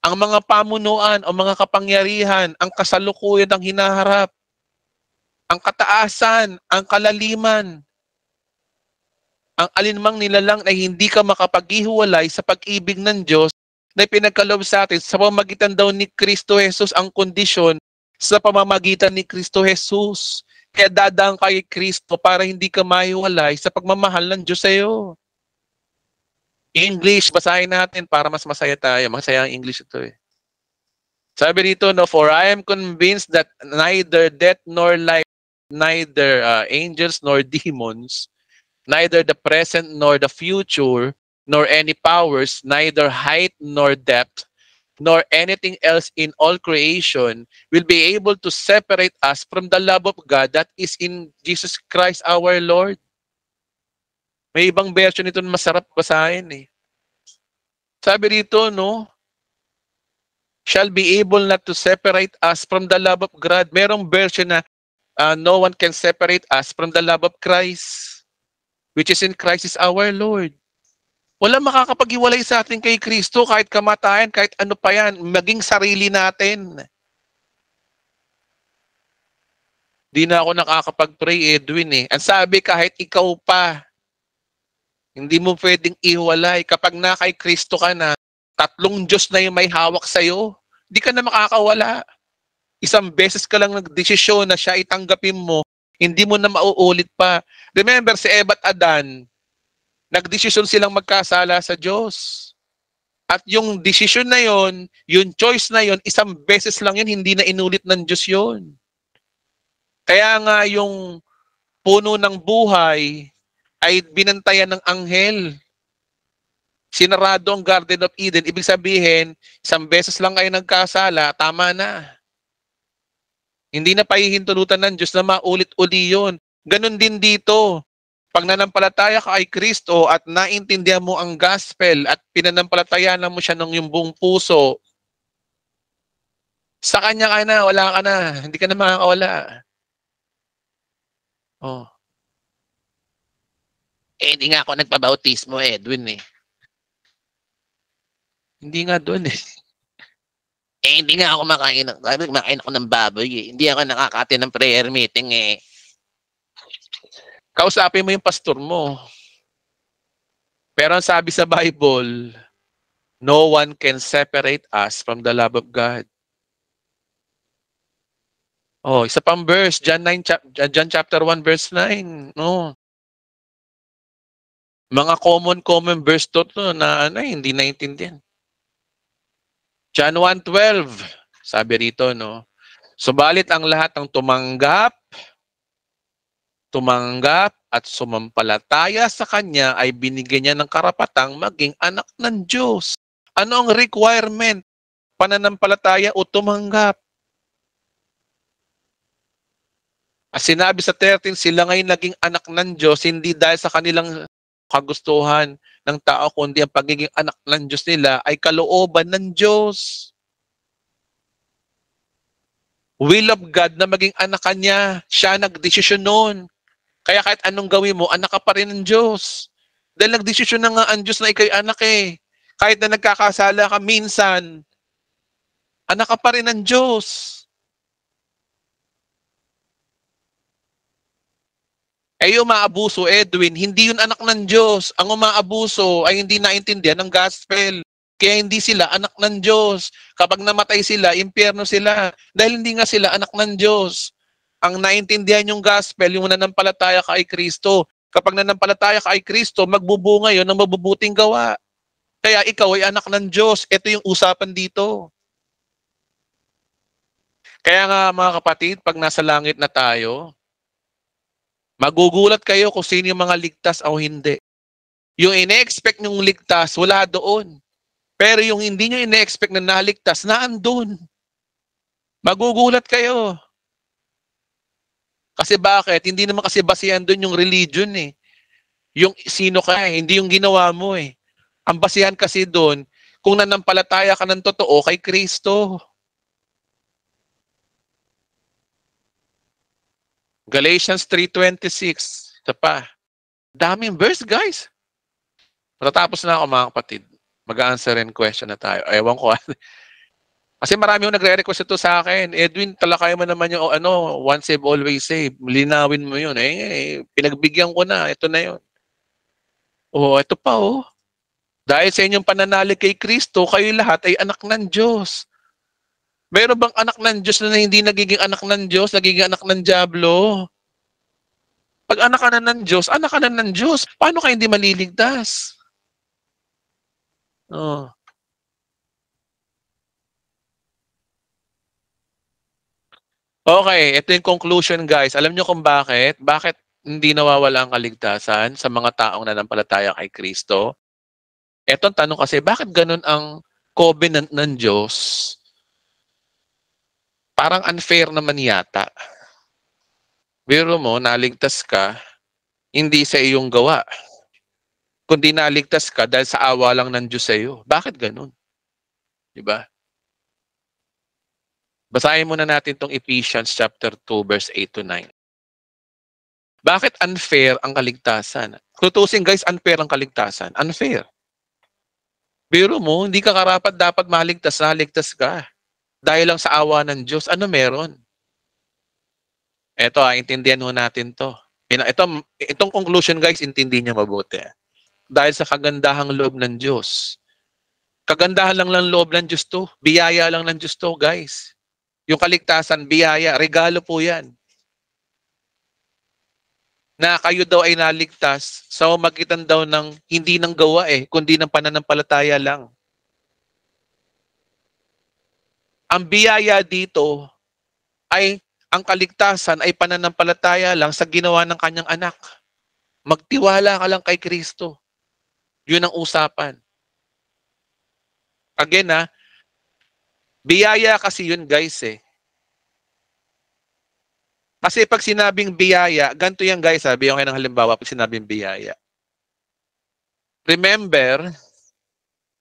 Ang mga pamunuan o mga kapangyarihan, ang kasalukuyan ang hinaharap. Ang kataasan, ang kalaliman, ang alinmang nilalang ay hindi ka makapaghiwalay sa pag-ibig ng Diyos na pinagkaloob sa atin sa pamamagitan daw ni Kristo Jesus, ang kondisyon sa pamamagitan ni Kristo Jesus. Kaya dadaan kay Kristo para hindi ka mahiwalay sa pagmamahal ng Diyos sa iyo. English, basahin natin para mas masaya tayo. Masaya ang English ito Sabi rito, no, for I am convinced that neither death nor life, neither angels nor demons, neither the present nor the future, nor any powers, neither height nor depth, nor anything else in all creation will be able to separate us from the love of God that is in Jesus Christ our Lord. May ibang version nito na masarap basahin Sabi rito, no, shall be able not to separate us from the love of God. Merong version na no one can separate us from the love of Christ, which is in Christ is our Lord. Wala makakapag-iwalay sa atin kay Kristo, kahit kamatayan, kahit ano pa yan, maging sarili natin. Di na ako nakakapag-pray, Edwin eh. Ang sabi, kahit ikaw pa, hindi mo pwedeng iwalay. Kapag na kay Kristo ka na, 3 Diyos na yung may hawak sa'yo, di ka na makakawala. Isang beses ka lang nagdesisyon na siya itanggapin mo, hindi mo na mauulit pa. Remember, si Eva at Adan, nagdesisyon silang magkasala sa Diyos. At yung desisyon na yon, yung choice na yon, isang beses lang yun, hindi na inulit ng Diyos yon. Kaya nga yung puno ng buhay ay binantayan ng anghel. Sinarado ang Garden of Eden. Ibig sabihin, isang beses lang kayo nagkasala, tama na. Hindi na pahihintulutan ng Diyos na maulit-uli yun. Ganon din dito. Pag nanampalataya ka kay Kristo at naintindihan mo ang gospel at pinanampalatayanan mo siya ng iyong buong puso, sa Kanya ka na, wala ka na. Hindi ka na makakawala. Oh. Hindi nga ako nagpabautismo, Edwin eh. Hindi nga doon eh. Hindi nga ako makain ako ng baboy eh. Hindi ako nakakati ng prayer meeting eh. Kausapin mo yung pastor mo. Pero ang sabi sa Bible, no one can separate us from the love of God. Oh, isa pang verse, John chapter 1 verse 9. No. Mga common verse to na hindi naintindihan. John 1:12. Sabi rito, no. Subalit ang lahat ng tumanggap at sumampalataya sa Kanya ay binigyan niya ng karapatang maging anak ng Diyos. Ano ang requirement? Pananampalataya o tumanggap? As sinabi sa 13, sila ngayon naging anak ng Diyos, hindi dahil sa kanilang kagustuhan ng tao, kundi ang pagiging anak ng Diyos nila ay kalooban ng Diyos. Will of God na maging anak Kanya, siya nagdesisyon noon. Kaya kahit anong gawin mo, anak ka pa rin ng Diyos. Dahil nagdesisyon na nga ang Diyos na ikaw'y anak eh. Kahit na nagkakasala ka minsan, anak ka pa rin ng Diyos. Eh yung umaabuso, Edwin, hindi yun anak ng Diyos. Ang umaabuso ay hindi naintindihan ng gospel. Kaya hindi sila anak ng Diyos. Kapag namatay sila, impyerno sila. Dahil hindi nga sila anak ng Diyos. Ang naintindihan yung gospel, yung nanampalataya ka kay Kristo. Kapag nanampalataya ka kay Kristo, magbubunga yun ng mabubuting gawa. Kaya ikaw ay anak ng Diyos. Ito yung usapan dito. Kaya nga mga kapatid, pag nasa langit na tayo, magugulat kayo kung sino yung mga ligtas o hindi. Yung ine-expect nyong ligtas, wala doon. Pero yung hindi nyo ine-expect na naligtas, naandun. Magugulat kayo. Kasi bakit? Hindi naman kasi basihan doon yung religion eh. Yung sino ka eh, hindi yung ginawa mo eh. Ang basihan kasi doon, kung nanampalataya ka ng totoo kay Kristo. Galatians 3:26. Isa pa. Daming verse, guys. Matatapos na ako mga kapatid. Mag-a-answerin question na tayo. Ewan ko. Kasi marami yung nagre-request ito sa akin. Edwin, talakay mo naman yung once save, always save. Linawin mo yun. Pinagbigyan ko na. Ito na yun. Oh, ito pa oh. Dahil sa inyong pananalig kay Kristo, kayo lahat ay anak ng Diyos. Meron bang anak ng Diyos na hindi nagiging anak ng Diyos, nagiging anak ng dyablo? Pag anak ka na ng Diyos, anak ka na ng Diyos. Paano ka hindi maliligtas? Oh. Okay, ito yung conclusion guys. Alam nyo kung bakit? Bakit hindi nawawala ang kaligtasan sa mga taong nanampalataya kay Kristo? Ito ang tanong kasi, bakit ganun ang covenant ng Diyos? Parang unfair naman yata. Biro mo, naligtas ka, hindi sa iyong gawa. Kundi naligtas ka dahil sa awa lang ng Diyos sa iyo. Bakit ganun? Diba? Basahin muna natin itong Ephesians chapter 2 verse 8 to 9. Bakit unfair ang kaligtasan? Tutusin guys, unfair ang kaligtasan. Unfair. Biro mo, hindi ka karapat dapat maligtas, naligtas ka. Dahil lang sa awa ng Diyos, ano meron? Eto, intindihan mo natin to. Itong conclusion guys, intindihin niyo mabuti. Dahil sa kagandahang loob ng Diyos. Kagandahan lang ng loob ng Diyos to. Biyaya lang ng Diyos to guys. Yung kaligtasan, biyaya, regalo po yan. Na kayo daw ay naligtas sa magitan daw ng hindi ng gawa kundi ng pananampalataya lang. Ang biyaya dito ay ang kaligtasan ay pananampalataya lang sa ginawa ng kanyang anak. Magtiwala ka lang kay Kristo. Yun ang usapan. Again biyaya kasi yun guys Kasi pag sinabing biyaya, ganito yan guys bigyan ko kayo ng halimbawa pag sinabing biyaya. Remember,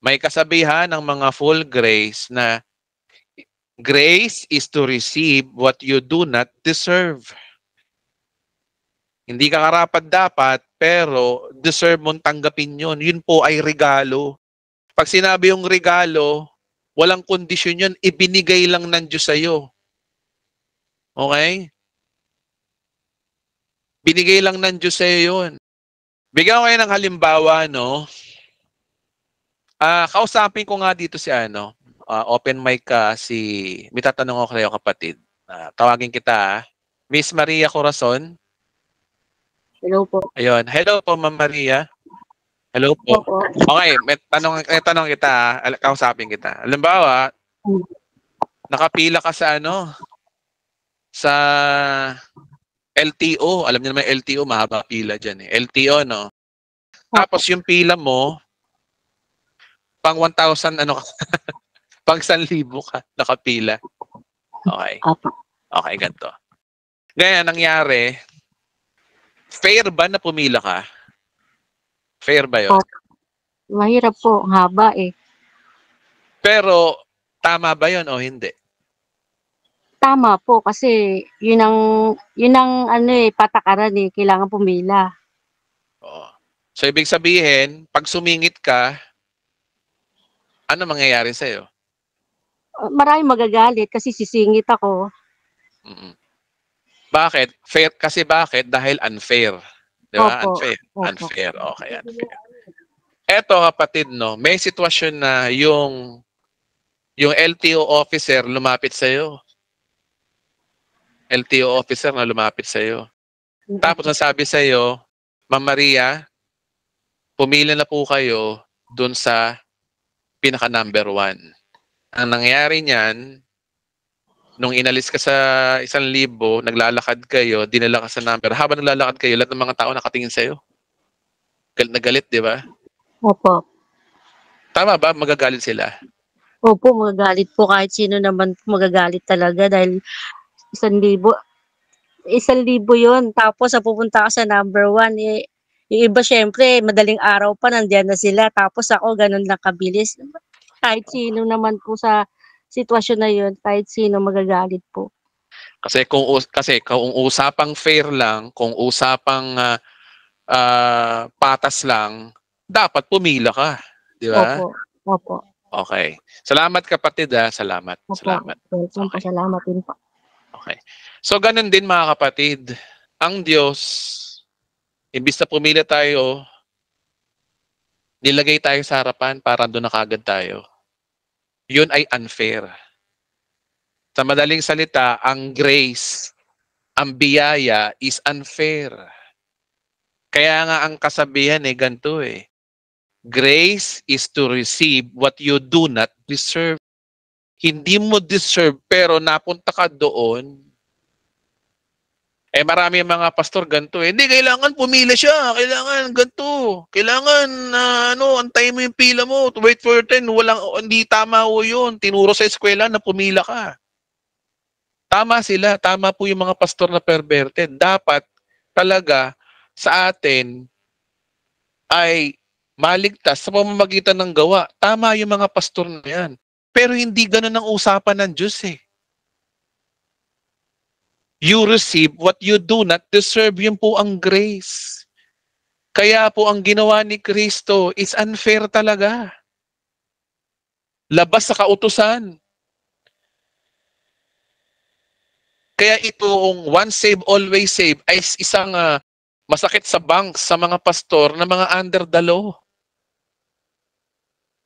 may kasabihan ng mga full grace na grace is to receive what you do not deserve. Hindi ka karapat-dapat, pero deserve mong tanggapin yun. Yun po ay regalo. Pag sinabi yung regalo, walang kondisyon yun, ibinigay lang ng Diyos sa'yo. Okay? Binigay lang ng Diyos sa'yo yun. Bigyan ko kayo ng halimbawa, no? Kausapin ko nga dito si open mic may tatanong ako kayo kapatid. Tawagin kita, Miss Maria Corazon. Hello po. Ayun. Hello po, Ma'am Maria. Hello po. Opo. Okay, may tanong kita, kausapin kita. Halimbawa, nakapila ka sa sa LTO. Alam niyo naman LTO, mahaba pila dyan LTO, no? Tapos yung pila mo, pang 1,000, pang 1,000 ka nakapila. Okay. Okay, ganito. Ngayon, nangyari, fair ba na pumila ka? Fair ba yun? Mahirap po, haba Pero, tama ba yun o hindi? Tama po kasi yun ang patakaran kailangan pumila. Oo. So, ibig sabihin, pag sumingit ka, ano mangyayari sa'yo? Maraming magagalit kasi sisingit ako. Bakit? Fair kasi bakit? Dahil unfair. Di ba? Opo. Unfair. Opo. Unfair. Okay, unfair. Eto kapatid, no, may sitwasyon na yung LTO officer lumapit sa'yo. LTO officer na lumapit sa'yo. Tapos nasabi sa'yo, Ma'am Maria, pumili na po kayo dun sa pinaka number 1. Ang nangyari niyan, nung inalis ka sa 1,000, naglalakad kayo, dinala ka sa number. Habang naglalakad kayo, lahat ng mga tao nakatingin sa'yo. Galit na galit, di ba? Opo. Tama ba? Magagalit sila? Opo, magagalit po kahit sino naman magagalit talaga dahil 1,000. 1,000 yun. Tapos pupunta ka sa number 1 yung iba syempre, madaling araw pa nandiyan na sila. Tapos ako ganun lang kabilis. Kahit sino naman po sa sitwasyon na yun, kahit sino magagalit po. Kasi kung usapang fair lang, kung usapang patas lang, dapat pumila ka, di ba? Opo. Opo. Okay. Salamat kapatid Salamat. Opo. Salamat. Welcome po. Okay. Salamat din po. Okay. So ganun din mga kapatid, ang Diyos, imbis na pumila tayo, nilagay tayo sa harapan para doon na kagad tayo. Yun ay unfair. Sa madaling salita, ang grace, ang biyaya is unfair. Kaya nga ang kasabihan ganito Grace is to receive what you do not deserve. Hindi mo deserve pero napunta ka doon. Marami mga pastor ganito Hindi, kailangan pumila siya. Kailangan ganito. Kailangan, antayin mo yung pila mo. Wait for 10. Hindi tama ho yun. Tinuro sa eskwela na pumila ka. Tama sila. Tama po yung mga pastor na perverted. Dapat talaga sa atin ay maligtas sa pamamagitan ng gawa. Tama yung mga pastor na yan. Pero hindi ganun ang usapan ng Diyos You receive what you do not deserve. Yun po ang grace. Kaya po ang ginawa ni Kristo is unfair talaga. Labas sa kautusan. Kaya itong once save, always save ay isang masakit sa banks sa mga pastor na mga under the law.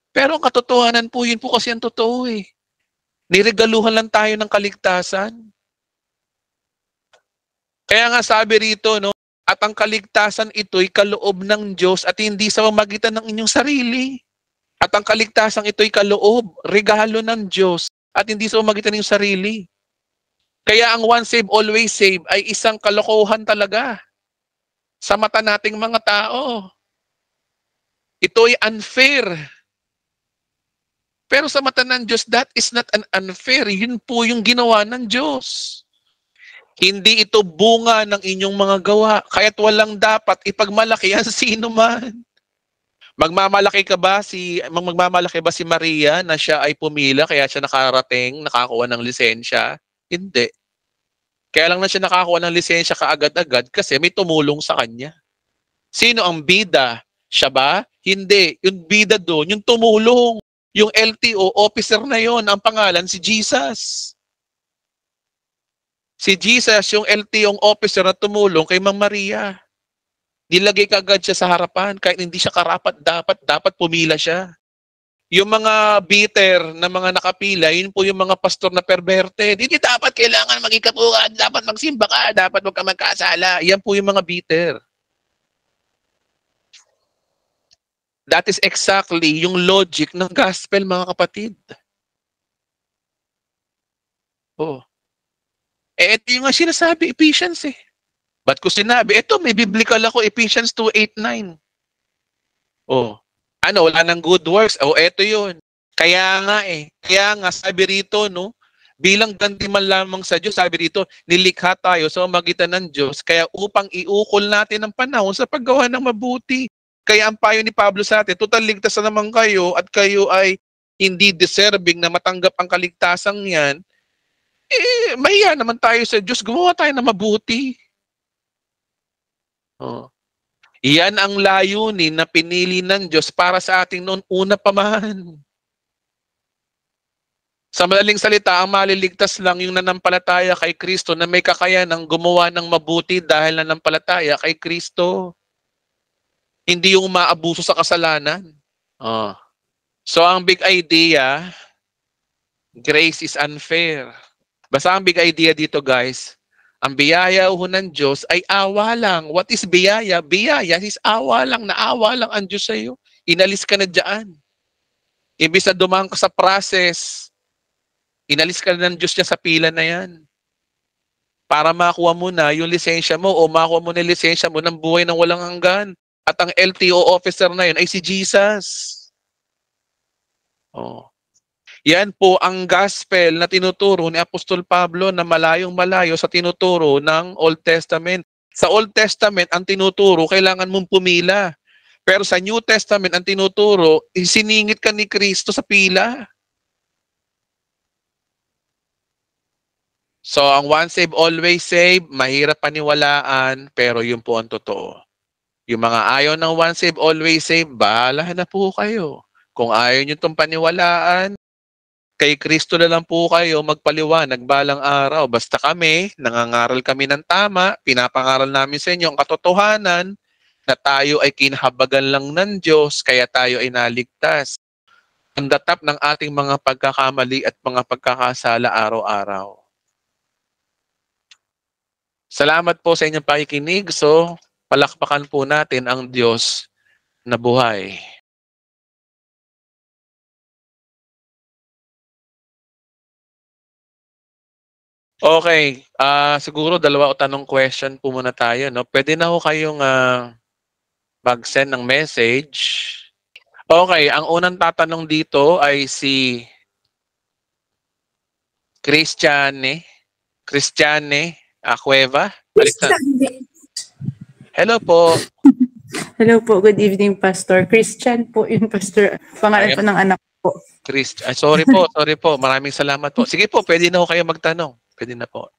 Pero ang katotohanan po, yun po kasi ang totoo eh. Niregaluhan lang tayo ng kaligtasan. Kaya nga sabi rito, no, at ang kaligtasan ito'y kaloob ng Diyos at hindi sa pamamagitan ng inyong sarili. At ang kaligtasan ito'y kaloob, regalo ng Diyos at hindi sa pamamagitan ng inyong sarili. Kaya ang once save, always save ay isang kalokohan talaga sa mata nating mga tao. Ito'y unfair. Pero sa mata ng Diyos, that is not an unfair. Yun po yung ginawa ng Diyos. Hindi ito bunga ng inyong mga gawa. Kaya't walang dapat ipagmalaki ang sino man. Magmamalaki ba si Maria na siya ay pumila kaya siya nakakuha ng lisensya? Hindi. Kaya lang na siya nakakuha ng lisensya kaagad-agad kasi may tumulong sa kanya. Sino ang bida? Siya ba? Hindi. Yung bida doon, yung tumulong. Yung LTO officer na yon, ang pangalan si Jesus. Si Jesus, yung LTO officer na tumulong kay Ma'am Maria. Nilagay kagad siya sa harapan kahit hindi siya karapat dapat pumila siya. Yung mga bitter na mga nakapila, yun po yung mga pastor na perverted. Hindi dapat kailangan maging kapuhan, dapat magsimba ka, dapat huwag ka magkasala. Yan po yung mga bitter. That is exactly yung logic ng gospel, mga kapatid. Oh. Ito yung nga sinasabi, Ephesians eh. Ba't ko sinabi? Ito, may biblical ako, Ephesians 2:8-9. Oh. Ano, wala ng good works. Oh, ito yun. Kaya nga, sabi rito, no, bilang gantiman lamang sa Diyos, sabi rito, nilikha tayo sa magitan ng Diyos, kaya upang iukol natin ang panahon sa paggawa ng mabuti. Kaya ang payo ni Pablo sa atin, total ligtas na naman kayo at kayo ay hindi deserving na matanggap ang kaligtasang yan, mahiya naman tayo sa Diyos, gumawa tayo na mabuti. Oh. Iyan ang layunin na pinili ng Diyos para sa ating noon una pa man. Sa madaling salita, ang maliligtas lang yung nanampalataya kay Kristo na may kakayanang gumawa ng mabuti dahil nanampalataya kay Kristo. Hindi yung umaabuso sa kasalanan. Oh. So ang big idea, grace is unfair. Basta ang big idea dito guys, ang biyaya ng Diyos ay awa lang. What is biyaya? Biyaya is awa lang, naawa lang ang Diyos sa iyo. Inalis ka na dyan. Imbis na dumaan ka sa process, inalis ka na ng Diyos niya sa pila na yan. Para makuha mo na yung lisensya mo o makuha mo na yung lisensya mo ng buhay ng walang hanggan. At ang LTO officer na yun ay si Jesus. Oh. Yan po ang gospel na tinuturo ni Apostol Pablo na malayong-malayo sa tinuturo ng Old Testament. Sa Old Testament, ang tinuturo, kailangan mong pumila. Pero sa New Testament, ang tinuturo, siningit ka ni Kristo sa pila. So, ang once save, always save, mahirap paniwalaan, pero yun po ang totoo. Yung mga ayaw ng once save, always save, bahala na po kayo. Kung ayaw nyo itong paniwalaan, kay Kristo na lang po kayo magpaliwanag balang araw. Basta kami, nangangaral kami ng tama, pinapangaral namin sa inyo ang katotohanan na tayo ay kinahabagan lang ng Diyos, kaya tayo ay naligtas. Ang datap ng ating mga pagkakamali at mga pagkakasala araw-araw. Salamat po sa inyong pakikinig. So, palakpakan po natin ang Diyos na buhay. Okay, siguro dalawa o tanong question po muna tayo, no? Pwede na ho kayong mag-send ng message. Okay, ang unang tatanong dito ay si Christiane Cueva. Hello po. Hello po, good evening, Pastor. Christian po yun, Pastor. Pangalan po ng anak ko po. Sorry po. Maraming salamat po. Sige po, pwede na ho kayo magtanong. Pwede na po.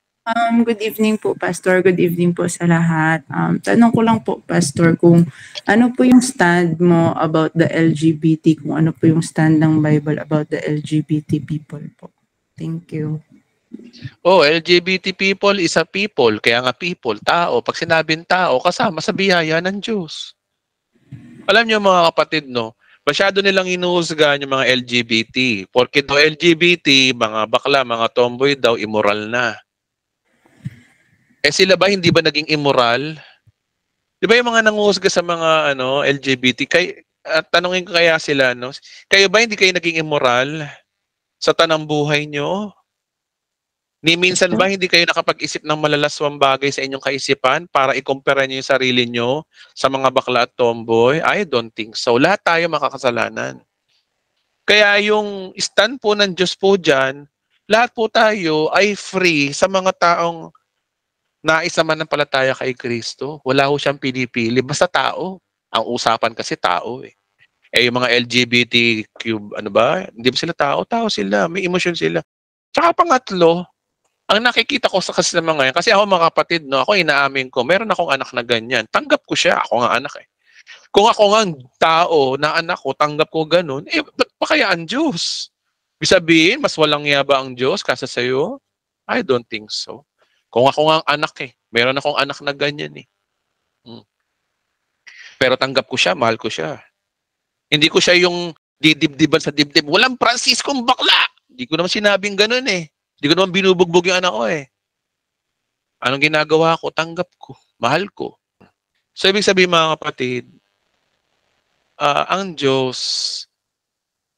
Good evening po, Pastor. Good evening po sa lahat. Tanong ko lang po, Pastor, kung ano po yung stand mo about the LGBT, kung ano po yung stand ng Bible about the LGBT people po. Thank you. LGBT people is a people. Kaya nga people, tao. Pag sinabing tao, kasama sa biyaya ng Diyos. Alam niyo mga kapatid, no? Masyado nilang inuhusgahan yung mga LGBT. Porque daw LGBT, mga bakla, mga tomboy daw, immoral na. Sila ba hindi ba naging immoral? Di ba yung mga nanguhusga sa mga LGBT, tanungin ko kaya sila, no? Kayo ba hindi kayo naging immoral sa tanang buhay nyo? Ni minsan ba hindi kayo nakapag-isip ng malalaswang bagay sa inyong kaisipan para ikumpara nyo yung sarili nyo sa mga bakla at tomboy? I don't think so. Lahat tayo makakasalanan. Kaya yung stand po ng Diyos po dyan, lahat po tayo ay free sa mga taong naisa man ng palataya kay Kristo. Wala ho siyang pinipili. Basta tao. Ang usapan kasi tao eh. Yung mga LGBTQ, hindi ba sila tao? Tao sila. May emosyon sila. Tsaka pangatlo, ang nakikita ko sa kasi mga yan, kasi ako mga kapatid, no, ako inaamin ko, meron akong anak na ganyan. Tanggap ko siya. Ako nga anak eh. Kung ako nga tao na anak ko, tanggap ko ganun, ba't pa kaya ang Diyos? Ibig sabihin, mas walang yaba ang Diyos kasa sa'yo? I don't think so. Kung ako nga anak eh. Meron akong anak na ganyan eh. Pero tanggap ko siya, mahal ko siya. Hindi ko siya yung didibdiban sa dibdib. Walang Franciscong bakla! Hindi ko naman sinabing ganun eh. Hindi ko naman binubugbog yung anak ko eh. Anong ginagawa ko? Tanggap ko. Mahal ko. So, ibig sabihin mga kapatid, ang Diyos,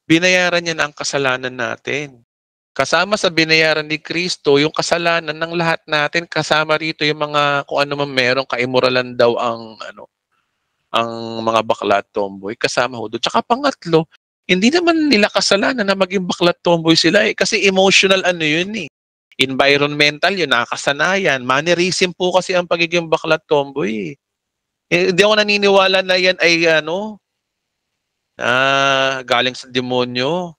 binayaran niya na ang kasalanan natin. Kasama sa binayaran ni Kristo, yung kasalanan ng lahat natin, kasama rito yung mga, kung ano man meron, kaimoralan daw ang mga bakla at tomboy, kasama ho doon. Tsaka pangatlo, hindi naman nila kasalanan na maging bakla at tomboy sila eh, kasi emotional yun eh. Environmental yun, nakakasanayan. Mannerism po kasi ang pagiging bakla at tomboy eh. Hindi ako naniniwala na yan ay galing sa demonyo.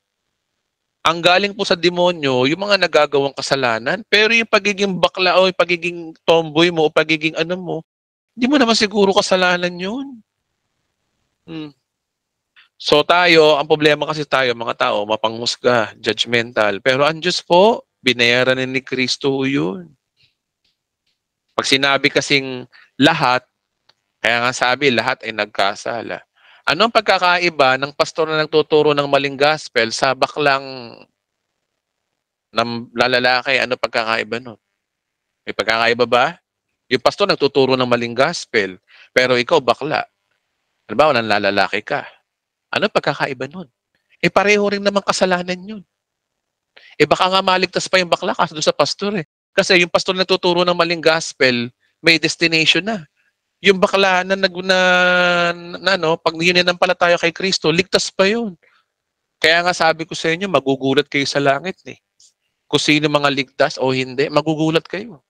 Ang galing po sa demonyo, yung mga nagagawang kasalanan, pero yung pagiging bakla o yung pagiging tomboy mo o pagiging mo, hindi mo naman siguro kasalanan yun. So tayo, ang problema kasi tayo, mga tao, mapanghusga, judgmental. Pero ang Diyos po, binayaran ni Kristo yun. Pag sinabi kasing lahat, kaya nga sabi, lahat ay nagkasala. Ano ang pagkakaiba ng pastor na nagtuturo ng maling gospel sa baklang ng lalaki? Ano pagkakaiba nun? May pagkakaiba ba? Yung pastor nagtuturo ng maling gospel, pero ikaw bakla. Halimbawa, nanlalaki ka. Ano pagkakaiba nun? Pareho rin naman kasalanan yun. Baka nga maligtas pa yung bakla kasi doon sa pastor eh. Kasi yung pastor nagtuturo ng maling gospel, may destination na. Yung bakla na pag yun ang palataya kay Kristo, ligtas pa yun. Kaya nga sabi ko sa inyo, magugulat kayo sa langit eh. Kung sino mga ligtas o hindi, magugulat kayo.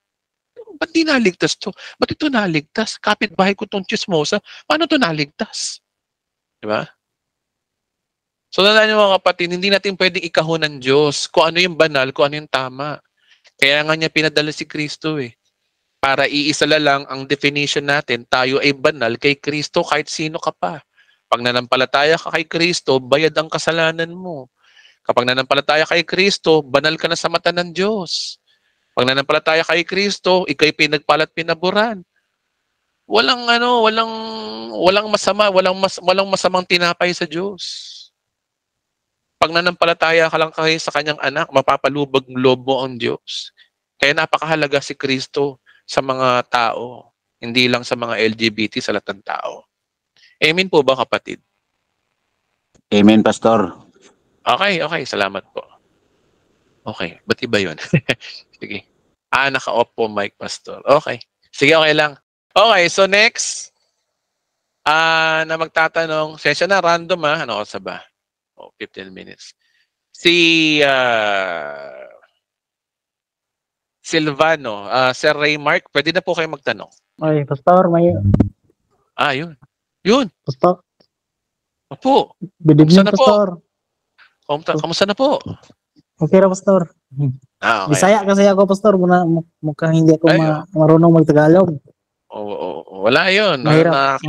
Ba't di naligtas to? Ba't ito naligtas? Kapitbahay ko tong chismosa. Paano to naligtas? Diba? So tandaan niyo mga kapatid, hindi natin pwedeng ikahon ng Diyos kung ano yung banal, kung ano yung tama. Kaya nga niya pinadala si Kristo eh. Para iisala lang ang definition natin, tayo ay banal kay Kristo kahit sino ka pa. Pag nanampalataya ka kay Kristo, bayad ang kasalanan mo. Kapag nanampalataya kay Kristo, banal ka na sa mata ng Diyos. Pag nanampalataya kay Kristo, ikay pinagpalat pinaburan. Walang masama, walang masamang tinapay sa Diyos. Pag nanampalataya ka lang kayo sa kanyang anak, mapapalubag ng loob mo ang Diyos. Kaya napakahalaga si Kristo sa mga tao, hindi lang sa mga LGBT, sa lahat ng tao. Amen po ba, kapatid? Amen, Pastor. Okay. Salamat po. Okay. Ba't iba yun? Sige. Naka-off po mic, Pastor. Okay. Sige, okay lang. Okay, so next. Na magtatanong, session na, random ano oras ba? 15 minutes. Si Silvano, Sir Raymark, pwede na po kayo magtanong. Ay, Pastor, may... Yun. Pastor. Opo. Good evening, Pastor. Kamusta na po? Okay na, Pastor. Okay. Bisaya kasi ako, Pastor. Mukhang hindi ako Ay, marunong mag-Tagalog. Wala yun. Mahirap.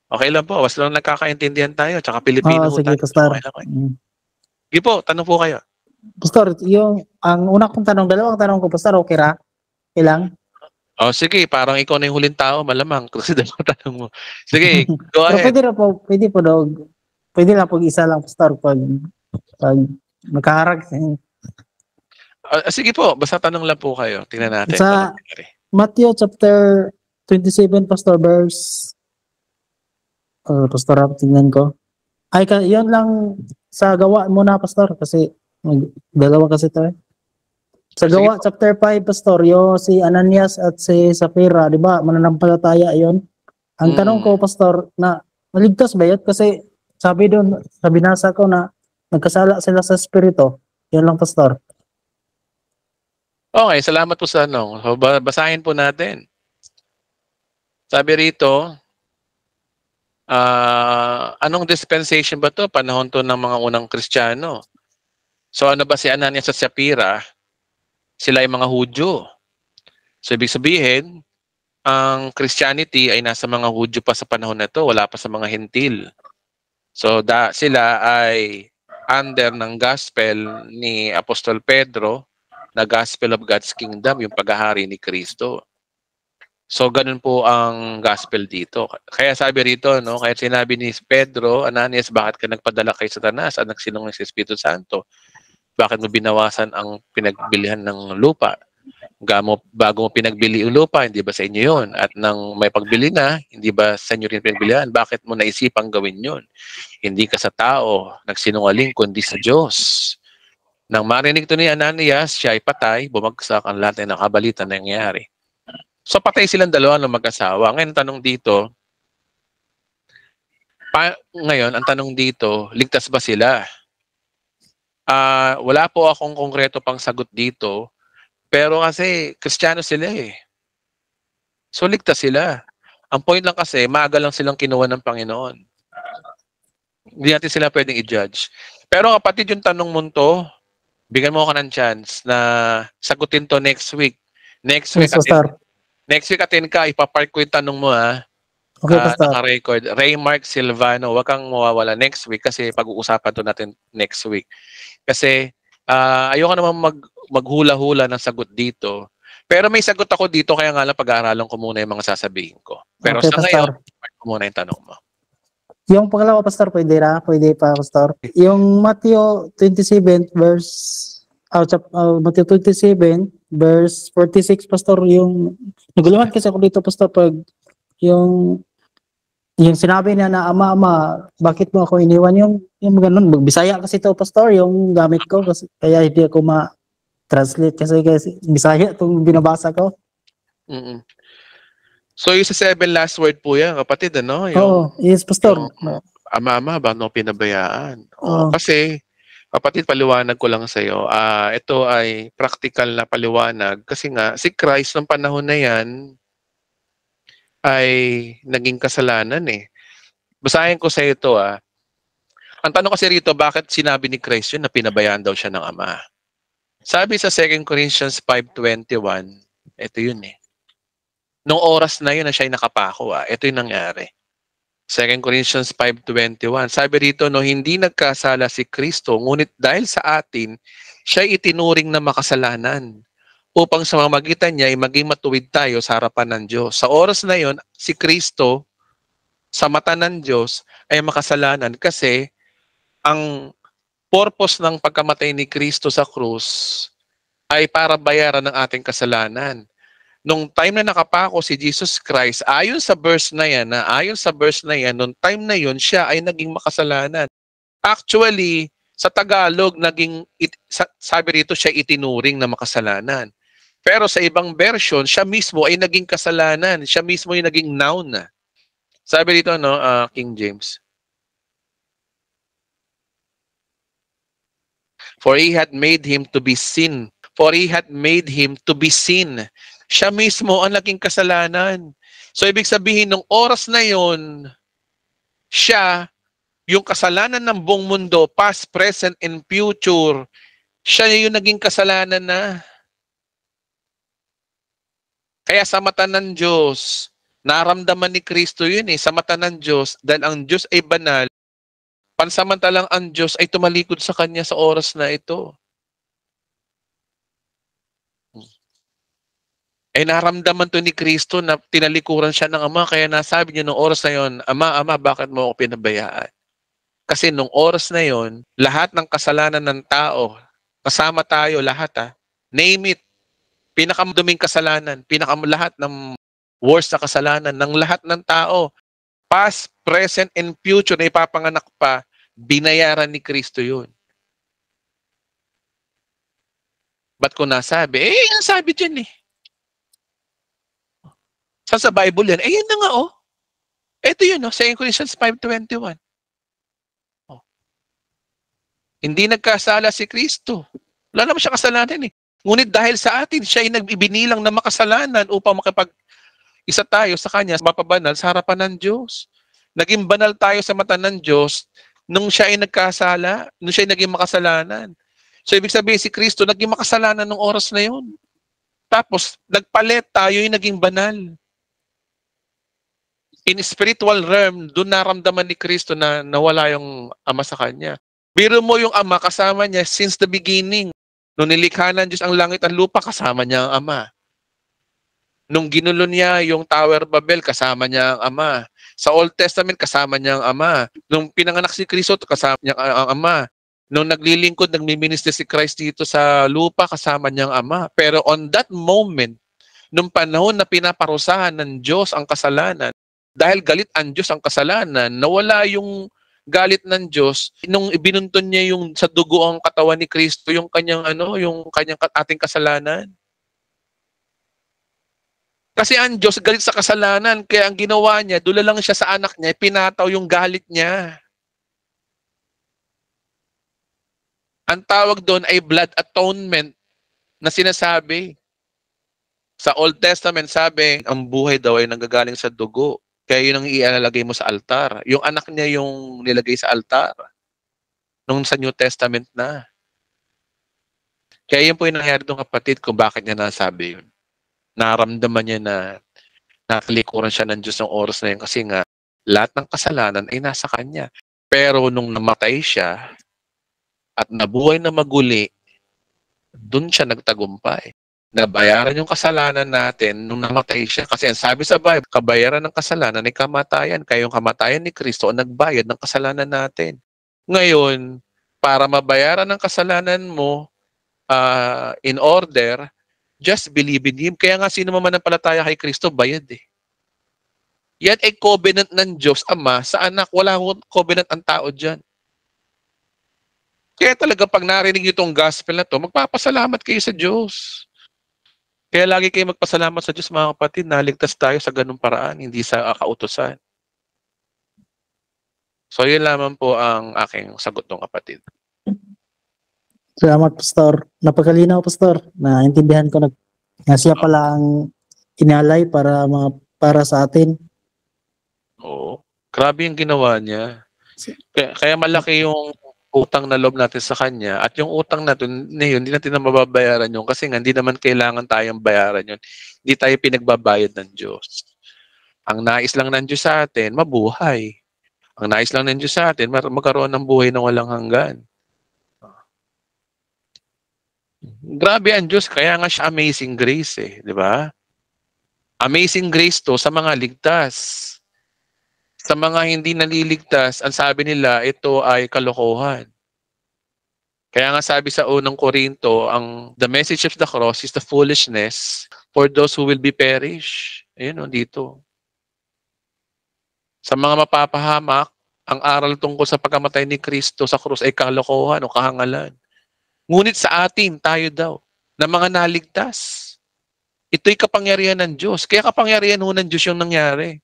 Okay lang po. Basta lang nagkakaintindihan tayo. Tsaka Pilipino po Sige, tayo. Pastor. Okay lang. Sige po, tanong po kayo. Pastor, ang una kong tanong, dalawang tanong ko, Pastor, okay ra? Ilang? Sige, parang ikaw na yung huling tao, malamang. Kasi dalawang tanong mo. Sige, go Pero ahead. pwede po daw, pwede lang pag isa lang, Pastor, pag magkaharag. Sige po, basta tanong lang po kayo. Tingnan natin. Sa Matthew chapter 27, Pastor, verse Pastor, tingnan ko. Yun lang sa gawa muna, Pastor, kasi dalawa kasi ito. Sa gawa, chapter 5, Pastor, yung si Ananias at si Sapphira, di ba? Mananampalataya yon. Ang tanong ko, Pastor, na maligtas ba yun? Kasi sabi doon, sa binasa ko na nagkasala sila sa Espiritu. Yun lang, Pastor. Okay, salamat po sa tanong. So, basahin po natin. Sabi rito, anong dispensation ba to? Panahon to ng mga unang Kristiyano. So ano ba si Ananias at Sapphira? Sila ay mga Hudyo. So ibig sabihin, ang Christianity ay nasa mga Hudyo pa sa panahon na to, wala pa sa mga Hentil. So sila ay under ng gospel ni Apostol Pedro, na gospel of God's kingdom, yung paghahari ni Kristo. So ganun po ang gospel dito. Kaya sabi rito, no, kaya sinabi ni Pedro, Ananias, bakit ka nagpadala kay Satanas at nagsinungaling sa Espiritu Santo? Bakit mo binawasan ang pinagbilihan ng lupa? Bago mo pinagbili yung lupa, hindi ba sa inyo yun? At nang may pagbili na, hindi ba sa inyo rin pinagbilihan? Bakit mo naisipang gawin yun? Hindi ka sa tao nagsinungaling, kundi sa Diyos. Nang marinig to ni Ananias, siya ay patay, bumagsak ang lahat ng nakabalita na nangyayari. So patay silang dalawa ng mag-asawa. Ngayon, ang tanong dito, ligtas ba sila? Wala po akong konkreto pang sagot dito, pero kasi Kristiyano sila eh. So ligtas sila. Ang point lang kasi, maaga lang silang kinuha ng Panginoon. Hindi natin sila pwedeng i-judge. Pero kapatid, yung tanong mo to, bigyan mo ako ng chance na sagutin to next week. Next week, attend ka, ipapark ko yung tanong mo ha. Okay, Pastor. Naka-record. Raymark Silvano, wag kang mawawala next week kasi pag-uusapan to natin next week. Kasi ayoko naman maghula-hula ng sagot dito. Pero may sagot ako dito, kaya nga lang pag-aaralan ko muna yung mga sasabihin ko. Pero okay, sa ngayon, ipapark ko muna yung tanong mo. Yung pangalawa, Pastor, pwede pa, Pastor. Yung Matthew 27 verse Matthew 27 verse 46, Pastor, yung naguluhan kasi ako dito, Pastor, pag yung sinabi niya na ama, bakit mo ako iniwan, yung ganun, Bisaya kasi ito, Pastor, yung gamit ko, kasi kaya hindi ako ma-translate kasi Bisaya itong binabasa ko. So yung sa 7 last word po yan, kapatid, ano? Yes, Pastor. Ama, ba no pinabayaan? Kasi, kapatid, paliwanag ko lang sa iyo. Ito ay practical na paliwanag kasi nga, si Christ ng panahon na yan ay naging kasalanan eh. Basahin ko sa iyo ito Ang tanong kasi rito, bakit sinabi ni Christ yun na pinabayaan daw siya ng Ama? Sabi sa 2 Corinthians 5:21, ito yun eh. Nung oras na yun na siya ay nakapako, ito yung nangyari. 2 Corinthians 5:21. Sabi rito, hindi nagkasala si Kristo, ngunit dahil sa atin, siya itinuring na makasalanan upang sa mamagitan niya ay maging matuwid tayo sa harapan ng Diyos. Sa oras na yun, si Kristo, sa mata ng Diyos, ay makasalanan kasi ang purpose ng pagkamatay ni Kristo sa krus ay para bayaran ng ating kasalanan. Nung time na nakapako si Jesus Christ, ayon sa verse na yan, nung time na yun, siya ay naging makasalanan. Actually, sa Tagalog, sabi rito siya itinuring na makasalanan. Pero sa ibang version, siya mismo ay naging kasalanan. Siya mismo ay naging noun. Sabi rito, King James. For he had made him to be sin. Siya mismo ang naging kasalanan. So, ibig sabihin, nung oras na yon, siya, yung kasalanan ng buong mundo, past, present, and future, Siya yung naging kasalanan na. Kaya sa mata ng Diyos, naramdaman ni Kristo yun sa mata ng Diyos, dahil ang Diyos ay banal, pansamantalang ang Diyos ay tumalikod sa Kanya sa oras na ito. Naramdaman to ni Kristo na tinalikuran siya ng Ama, kaya nasabi niya nung oras na yon, Ama, bakit mo ako pinabayaan? Kasi nung oras na yon, lahat ng kasalanan ng tao, kasama tayo lahat name it, pinakamaduming kasalanan, lahat ng worst na kasalanan ng lahat ng tao, past, present, and future na ipapanganak pa, binayaran ni Kristo yun. Ba't ko nasabi? Nasabi dyan Saan sa Bible yan? Yun na nga Ito yun 2 Corinthians 5:21. Hindi nagkasala si Kristo. Wala naman siya kasalanan Ngunit dahil sa atin, siya ay nagbibinilang na makasalanan upang makipag-isa tayo sa Kanya, mapabanal sa harapan ng Diyos. Naging banal tayo sa mata ng Diyos nung siya ay nagkasala, nung siya ay naging makasalanan. So, ibig sabihin si Kristo, naging makasalanan nung oras na yun. Tapos, nagpalit tayo yung naging banal. In spiritual realm, doon naramdaman ni Kristo na nawala yung Ama sa Kanya. Biro mo yung Ama, kasama niya since the beginning. Nung nilikha ng Diyos ang langit at lupa, kasama niya ang Ama. Nung ginulo niya yung Tower Babel, kasama niya ang Ama. Sa Old Testament, kasama niya ang Ama. Nung pinanganak si Kristo, kasama niya ang Ama. Nung naglilingkod, nagmi-minister si Christ dito sa lupa, kasama niya ang Ama. Pero on that moment, nung panahon na pinaparusahan ng Diyos ang kasalanan, dahil galit ang Diyos ang kasalanan, nawala yung galit ng Diyos nung ibinuntun niya yung sa dugo ang katawan ni Kristo, yung kanyang ating kasalanan. Kasi ang Diyos galit sa kasalanan, kaya ang ginawa niya, dula lang siya sa anak niya, pinataw yung galit niya. Ang tawag doon ay blood atonement na sinasabi. Sa Old Testament sabi, ang buhay daw ay nanggagaling sa dugo. Kaya yun ang ilalagay mo sa altar. Yung anak niya yung nilagay sa altar. Nung sa New Testament na. Kaya yun po yung nangyari doon kapatid kung bakit niya nasabi yun. Naramdaman niya na nakalikuran siya ng Diyos ng oras na yun kasi nga lahat ng kasalanan ay nasa Kanya. Pero nung namatay siya at nabuhay na maguli, doon siya nagtagumpay. Nabayaran yung kasalanan natin nung namatay siya. Kasi ang sabi sa Bible, kabayaran ng kasalanan ay kamatayan. Kaya yung kamatayan ni Kristo ang nagbayad ng kasalanan natin. Ngayon, para mabayaran ng kasalanan mo in order, just believe in Him. Kaya nga sino mananampalataya kay Kristo, bayad Yan ay covenant ng Diyos Ama sa anak. Wala covenant ang tao dyan. Kaya talaga pag narinig itong gospel na to, magpapasalamat kayo sa Diyos. Kaya lagi kayo magpasalamat sa Diyos mga kapatid, naligtas tayo sa ganung paraan, hindi sa kautusan. So yun lamang po ang aking sagot ng kapatid. Salamat, Pastor. Napakalinaw, Pastor. Naintindihan ko na siya pala ang inalay para sa atin. Oo. Grabe yung ginawa niya. Kaya malaki yung utang na loob natin sa Kanya. At yung utang natin, hindi natin na mababayaran yun kasi nga hindi naman kailangan tayong bayaran yun. Hindi tayo pinagbabayad ng Diyos. Ang nais lang ng Diyos sa atin, mabuhay. Ang nais lang ng Diyos sa atin, magkaroon ng buhay na walang hanggan. Grabe ang Diyos, kaya nga siya amazing grace di ba? Amazing grace to sa mga ligtas. Sa mga hindi naliligtas, ang sabi nila, ito ay kalokohan. Kaya nga sabi sa unang Korinto, the message of the cross is the foolishness for those who will be perish. Ayun dito. Sa mga mapapahamak, ang aral tungkol sa pagkamatay ni Kristo sa krus ay kalokohan o kahangalan. Ngunit sa atin, tayo daw, na mga naligtas. Ito'y kapangyarihan ng Diyos. Kaya kapangyarihan ng Diyos yung nangyari.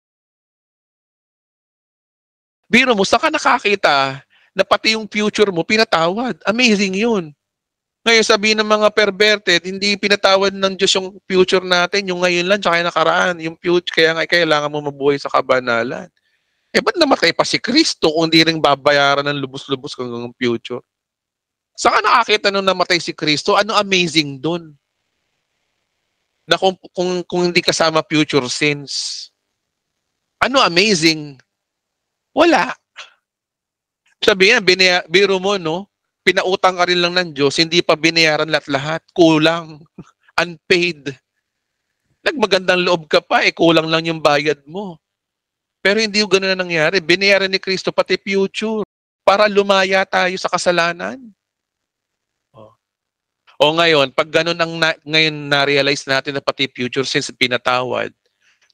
Biro mo, saan ka nakakita na pati yung future mo pinatawad? Amazing yun. Ngayon sabihin ng mga perverted, hindi pinatawad ng Diyos yung future natin, yung ngayon lang, tsaka yung nakaraan. Yung future, kaya nga kailangan mo mabuhay sa kabanalan. Ba't namatay pa si Kristo kung hindi rin babayaran ng lubos-lubos kung yung future? Saan ka nakakita nung namatay si Kristo? Ano amazing dun? Na kung hindi kasama future sins. Ano amazing? Wala. Sabihin, biro mo, no? Pinautang ka rin lang ng Diyos, hindi pa binayaran lahat-lahat. Kulang. Unpaid. Nagmagandang loob ka pa, kulang lang yung bayad mo. Pero hindi yung gano'n na nangyari. Binayaran ni Kristo pati future para lumaya tayo sa kasalanan. O ngayon, pag gano'n ngayon na-realize natin na pati future since pinatawad,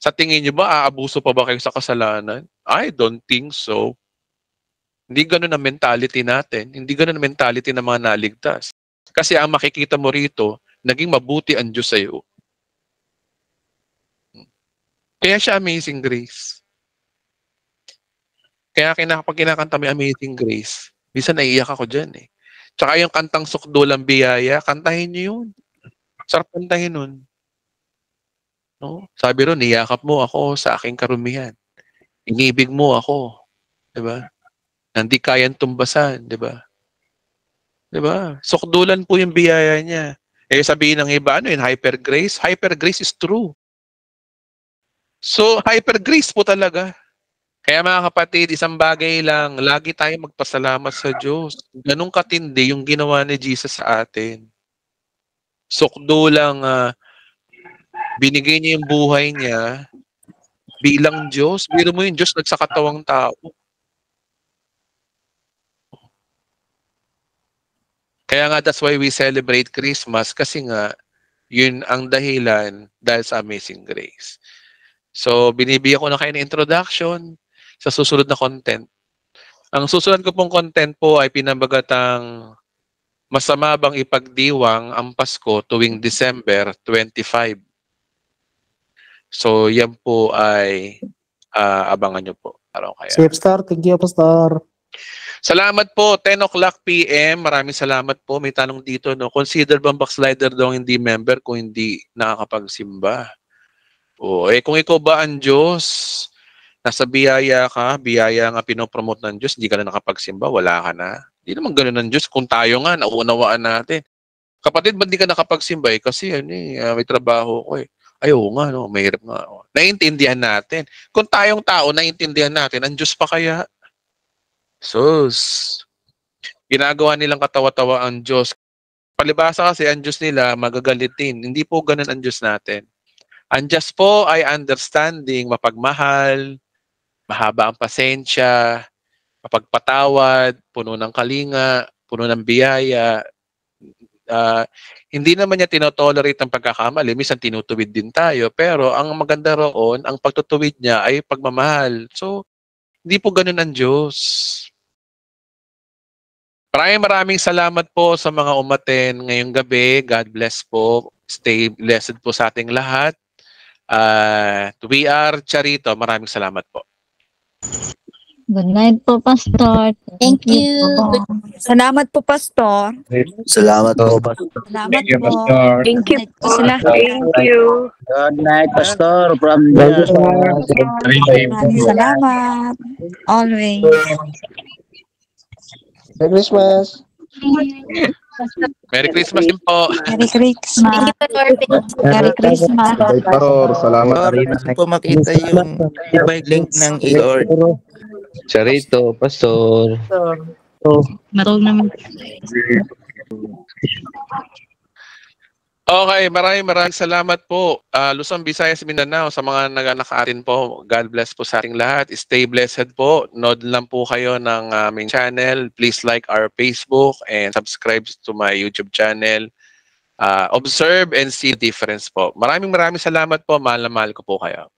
sa tingin nyo ba, aabuso pa ba kayo sa kasalanan? I don't think so. Hindi gano'n ang mentality natin. Hindi gano'n ang mentality ng mga naligtas. Kasi ang makikita mo rito, naging mabuti ang Diyos sa'yo. Kaya siya Amazing Grace. Kaya pag kinakanta mo Amazing Grace, minsan naiiyak ako dyan eh. Tsaka yung kantang Sukdulang Biyaya, kantahin niyo yun. Sarap kantahin nun. No? Sabi ron, niyakap mo ako sa aking karumihan. Inibig mo ako. Diba? Hindi kayang tumbasan. Diba? Diba? Sukdulan po yung biyaya niya. Eh sabihin ng iba, ano yun, hyper grace? Hyper grace is true. So, hyper grace po talaga. Kaya mga kapatid, isang bagay lang, lagi tayo magpasalamat sa Diyos. Ganun katindi yung ginawa ni Jesus sa atin. Sukdo lang, binigay niya yung buhay niya bilang Diyos. Biro mo yung Diyos nagsakatawang tao. Kaya nga that's why we celebrate Christmas kasi nga yun ang dahilan dahil sa Amazing Grace. So, binibigyan ko na kayo ng introduction sa susunod na content. Ang susunod ko pong content po ay pinabagatang masama bang ipagdiwang ang Pasko tuwing December 25. So, yan po ay abangan nyo po. Safe Star, thank you, Pastor. Salamat po. 10 o'clock p.m. Maraming salamat po. May tanong dito, no? Consider bang backslider daw hindi member kung hindi nakakapagsimba? O, kung ikaw ba ang Diyos, nasa biyaya ka, biyaya nga pinopromote ng Diyos, hindi ka na nakapagsimba, wala ka na. Hindi naman ganun ng Diyos. Kung tayo nga, nauunawaan natin. Kapatid, ba't di ka nakapagsimba? Kasi may trabaho ko eh. Ayaw nga, no? Mahirap nga. Naiintindihan natin. Kung tayong tao, naiintindihan natin, ang Diyos pa kaya? Sus. Ginagawa nilang katawa-tawa ang Diyos. Palibasa kasi ang Diyos nila magagalitin. Hindi po ganun ang Diyos natin. Ang Diyos po ay understanding, mapagmahal, mahaba ang pasensya, mapagpatawad, puno ng kalinga, puno ng biyaya. Hindi naman niya tinotolerate ang pagkakamali. Minsan tinutuwid din tayo. Pero ang maganda roon, ang pagtutuwid niya ay pagmamahal. So, hindi po ganun ang Diyos. Maraming salamat po sa mga umaten ngayong gabi. God bless po. Stay blessed po sa ating lahat. We are Charito. Maraming salamat po. Good night po, Pastor. Thank you. Salamat po, Pastor. Salamat po, Pastor. Salamat po. Thank you po. Thank you. Good night, Pastor. From Maraming salamat. Always. Merry Christmas. Merry Christmas din po. Merry Christmas. Thank you, Lord. Merry Christmas. Pastor, salamat. Gusto po makita yung link ng e-Lord. Charito, Pastor. Marunong naman. Okay, maraming salamat po. Luzon, Visayas, Mindanao, sa mga nag-anak-atin po. God bless po sa ating lahat. Stay blessed po. Nod lang po kayo ng aming channel. Please like our Facebook and subscribe to my YouTube channel. Observe and see the difference po. Maraming salamat po. Mahal na mahal ko po kayo.